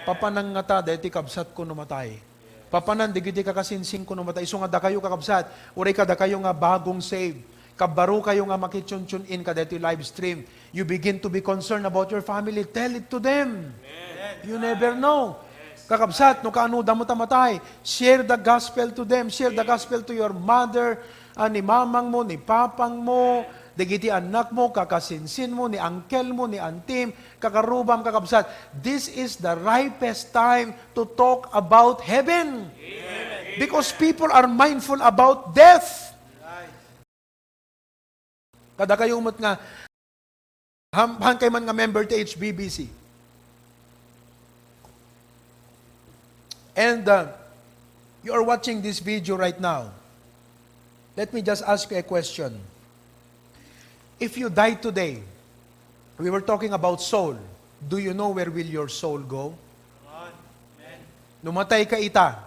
Papanang nga ta, dahil kabsat ko numatay. Papanan, digiti ka kasinsing ko numatay. So nga da kayo kakabsat, uray ka da kayo nga bagong save. Kabaro kayo nga makitune in ka dahil live stream. You begin to be concerned about your family. Tell it to them. You never know. Kakabsat, no kaano damo tamatay. Share the gospel to them. Share the gospel to your mother, ni mamang mo, ni papang mo, digiti anak mo, kakasinsin mo, ni uncle mo, ni antim, kakarubam, kakabsat. This is the ripest time to talk about heaven. Amen. Because people are mindful about death. Kada kayo umot nga, hangkay man nga member to HBBC. And you are watching this video right now. Let me just ask you a question. If you die today, we were talking about soul. Do you know where will your soul go? Numatay ka ita.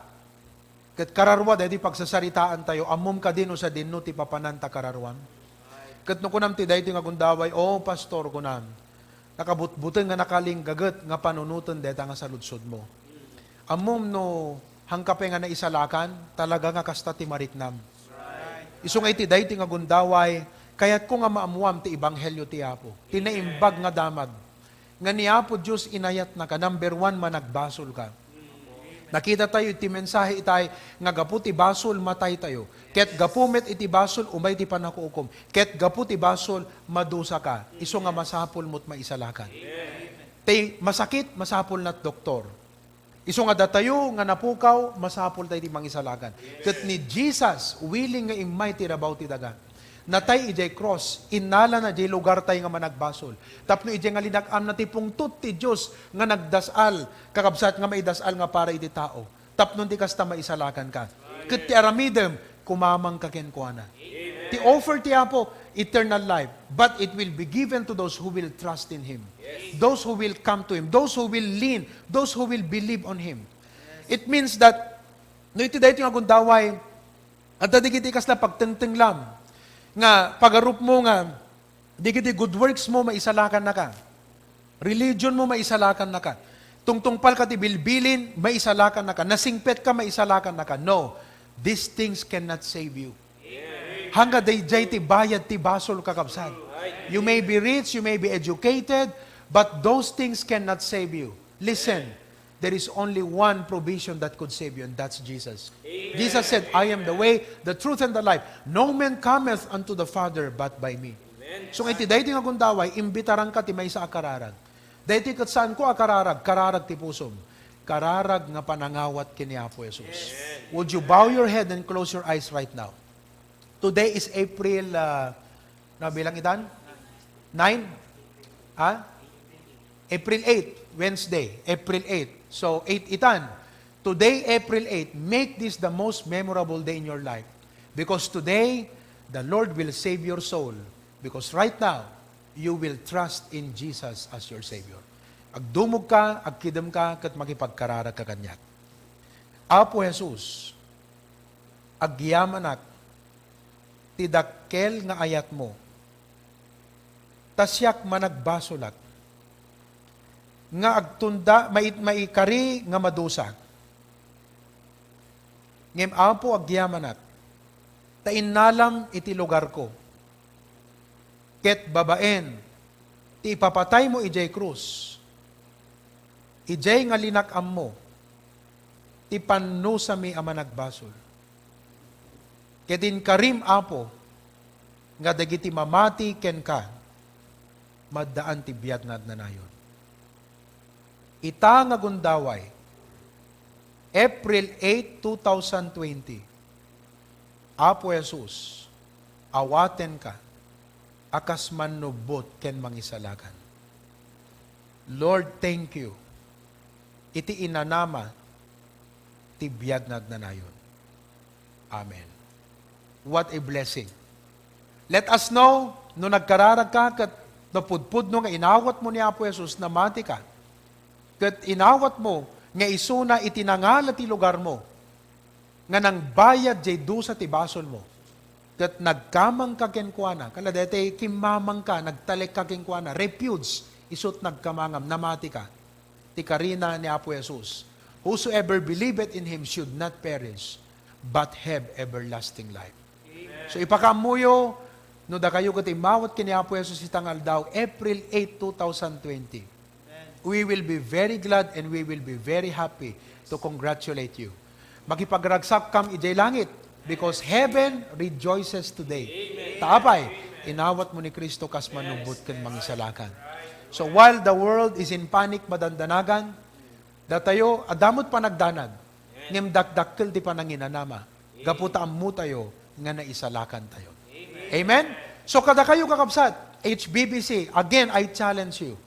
Kat kararwa, dahil pagsasaritaan tayo, amom ka din o sa dinno, ti papananta kararwan. Kat no kunam ti dahil nga gundaway, pastor kunam, nakabutbutin nga nakaling gagat, nga panunutan dahil nga sa lutsod mo. Amom no, hangkape nga na isalakan, talaga nga kasta ti mariknam. Isong iti dahi ti nga gundaway, kaya't ko nga maamuam ti Ebanghelyo ti Apo. Tinaimbag nga damag. Nga ni Apo Diyos inayat na ka, number 1, managbasol ka. Nakita tayo iti mensahe itay, nga gapu ti basol, matay tayo. Ket gapumet iti basol, umay ti panakuukom. Ket gapu ti basol, madusa ka. Iso nga masapol mo't maisalakan. Tay masakit, masapol na't doktor. Iso nga datayo, nga napukaw, masapol tayo ti mangisalakan. Ket ni Jesus, willing nga imay ti rabaw ti daga. Natay ijay cross, inala na jay lugar tayo nga managbasol. Tapno ijay nga linakam na ti pungtut ti Diyos nga nagdasal, kakabsat nga maidasal nga para iti tao. Tapno ti kasta maisalakan ka. Ket ti aramidem, kumamang kakenkuana. Ti offer ti Apo, eternal life, but it will be given to those who will trust in Him. Those who will come to Him, those who will lean, those who will believe on Him. It means that, no iti dahito nga gundaway, at dadigiti kasla pagtenteng lam, nga pagarup mo nga, digiti good works mo, maisalakan na ka. Religion mo, maisalakan na ka. Tungtungpal ka ti bilbilin, maisalakan na ka. Nasingpet ka, maisalakan na ka. No, these things cannot save you. Hangga dayjay ti bayad ti basol kakabsat. You may be rich, you may be educated, but those things cannot save you. Listen, there is only one provision that could save you, and that's Jesus. Amen. Jesus said, I am the way, the truth, and the life. No man cometh unto the Father but by me. Amen. So iti dayti nga gundaway, imbitaran ka ti may sa akararag. Dayti kat saan ko akararag? Kararag ti pusom. Kararag nga panangawat kini Apo Jesus. Would you bow your head and close your eyes right now? Today is April, bilang itan? 9? April 8, Wednesday, April 8. So, 8 itan. Today, April 8, make this the most memorable day in your life. Because today, the Lord will save your soul. Because right now, you will trust in Jesus as your Savior. Agdumog ka, agkidam ka, kat makipagkararag ka kanyat. Apo Jesus, agyaman tidakkel nga ayat mo, tasyak managbasolak, nga agtunda, maikari nga madusa. Ngem Apo agyamanat, tainnalam iti lugar ko, ket babaen, ti ipapatay mo ijay krus, ijay nga linakam mo, ti panusami ama nagbasol. Kedin karim Apo, nga dagiti mamati ken ka, maddaan ti biag na nayon. ita nga gundaway, April 8, 2020, Apo Jesus, awaten ka, akas manubot ken mangisalakan. Lord, thank you. Iti inanama, tibiyag nagnanayon. Amen. What a blessing. Let us know, no nagkararag ka, kat napudpud no nga inawat mo ni Apo Jesus, na mati ka. Kat inawat mo, nga isuna itinangal ti lugar mo, nga nang bayad jay dusa ti basol mo. Kat nagkamang ka kenkwana, kaladete kimamang ka, nagtalek ka kenkwana, refuge, isut nagkamangam, namati ka. Ti karina ni Apo Jesus. Whosoever believeth in Him should not perish, but have everlasting life. Amen. So ipakamuyo, no da kayo kat imawat kini Apo Jesus itangal daw, April 8, 2020. Amen. We will be very glad and we will be very happy to congratulate you. Makipagragsak kam ijay langit, because heaven rejoices today. Amen. Taapay, inawat mo ni Kristo kas manubot ken mangisalakan. So while the world is in panic madandanagan, datayo adamot pa nagdanag, ngem dakdakkel ti pananginanama, gaputa ammo tayo nga naisalakan tayo. Amen? So kada kayo kakabsat, HBBC, again I challenge you,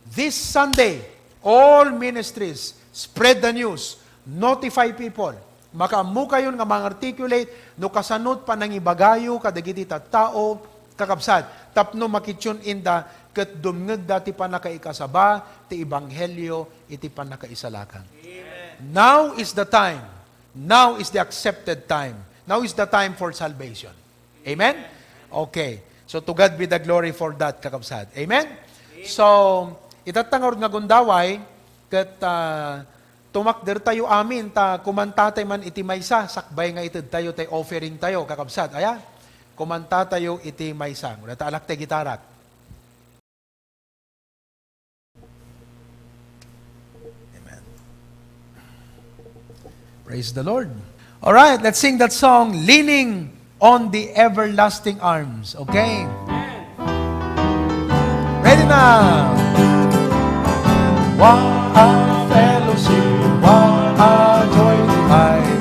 this Sunday, all ministries, spread the news, notify people, makaammo kayo nga mang-articulate, no kasanot pa nang ibagayo, kadagiti tao, kakabsat, tapno makitune in the ket dumngeg dati pa nakaikasaba, ti Ebanghelyo, iti pa nakaisalakan. Now is the time. Now is the accepted time. Now is the time for salvation. Amen? Okay. So to God be the glory for that, kakabsat. Amen? So, itatangor nga gundaway, ket tumakder tayo amin, ta kumanta tayo man iti maysa, sakbay nga ited tayo, tay offering tayo, kakabsat. Aya? Kumanta tayo iti maysa. Wala ta alak tayo gitarat. Praise the Lord. All right, let's sing that song, Leaning on the Everlasting Arms. Okay? Ready now. What a fellowship, what a joy divine,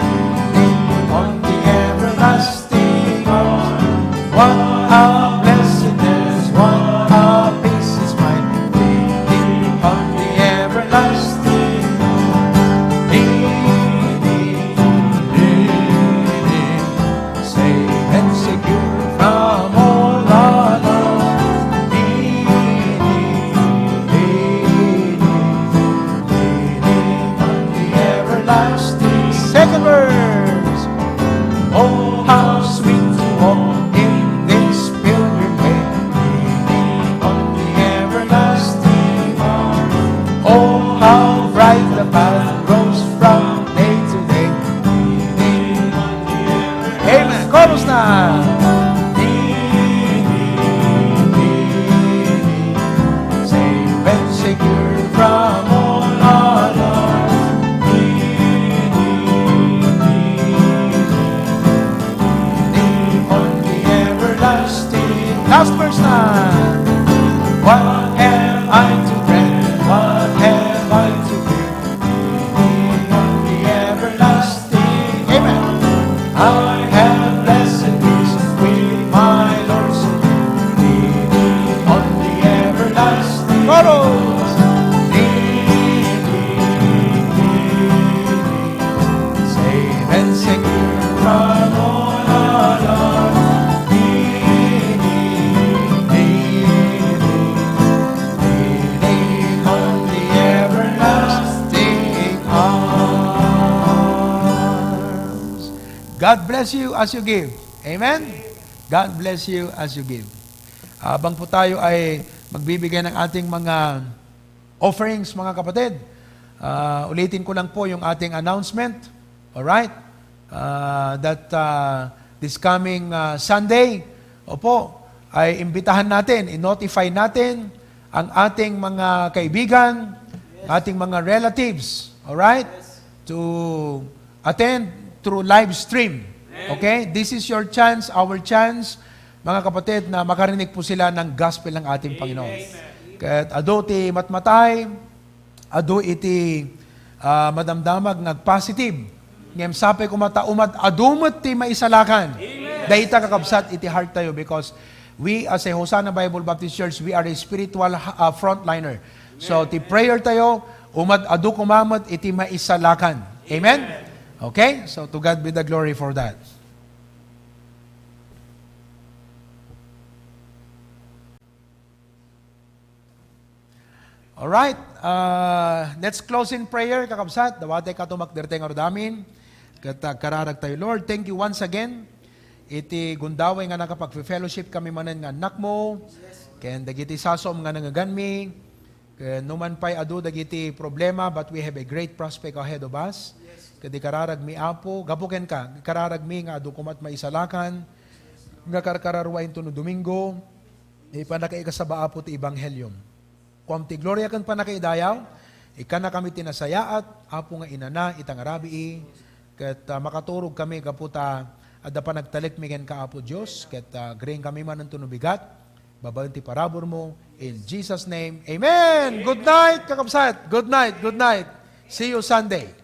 leaning on the everlasting arms. What a blessedness, what a peace is mine, leaning on the everlasting arms. Safe and secure from all alarms. Leaning on the everlasting. Second verse. Oh, how sweet to walk in this pilgrim way, leaning on the everlasting arms. Oh, how bright the path grows from day to day, leaning on the everlasting. Amen. Chorus na. Safe and secure from all alarms. Leaning on the everlasting. Last verse na. What have I to dread? What have I to fear? Leaning on the everlasting. Amen. I have blessed peace with my Lord, leaning on the everlasting. Chorus. Safe and secure from all alarms. Leaning on the everlasting arms. God bless you as you give. Amen? God bless you as you give. Habang po tayo ay magbibigay ng ating mga offerings, mga kapatid, ulitin ko lang po yung ating announcement. Alright? That this coming Sunday, ay imbitahan natin, i-notify natin ang ating mga kaibigan, ating mga relatives, alright? To attend through live stream. Okay? This is your chance, our chance, mga kapatid, na makarinig po sila ng gospel ng ating Panginoon. Kahit adoti matmatay, adu iti madamdamag positive. Ngem sape kumata umat adumot ti maisalakan. Dayta kakabsat iti heart tayo because we as a Hosanna Bible Baptist Church, we are a spiritual frontliner. So ti prayer tayo, umat adu kumamot iti maisalakan. Amen? Okay? So to God be the glory for that. Alright, let's close in prayer, kakabsat. Dawate katumakderte nga rodamin. Kararag tayo, Lord, thank you once again. Iti gundaway nga nakapag-fellowship kami manan nga anak mo. Ken dagiti sasom nga nangaganmi. Ken numan pa'y adu dagiti problema, but we have a great prospect ahead of us. Kadi kararag mi apo, gapuken ka, kararag mi nga adu kumat maisalakan. Nga karkararwain to no Domingo, ipanakaika sa baapo ti Ebanghelyum. Kung ti gloria kan panakaidayaw, ikan na kami tinasayaat, apo nga inana, itang arabi, kat makaturog kami kaputa, at pa nagtalik mi ken ka apo Diyos, kat green kami man ang tunubigat, babayon ti parabor mo, in Jesus' name, Amen! Good night, kakabsat! Good night, good night! See you Sunday!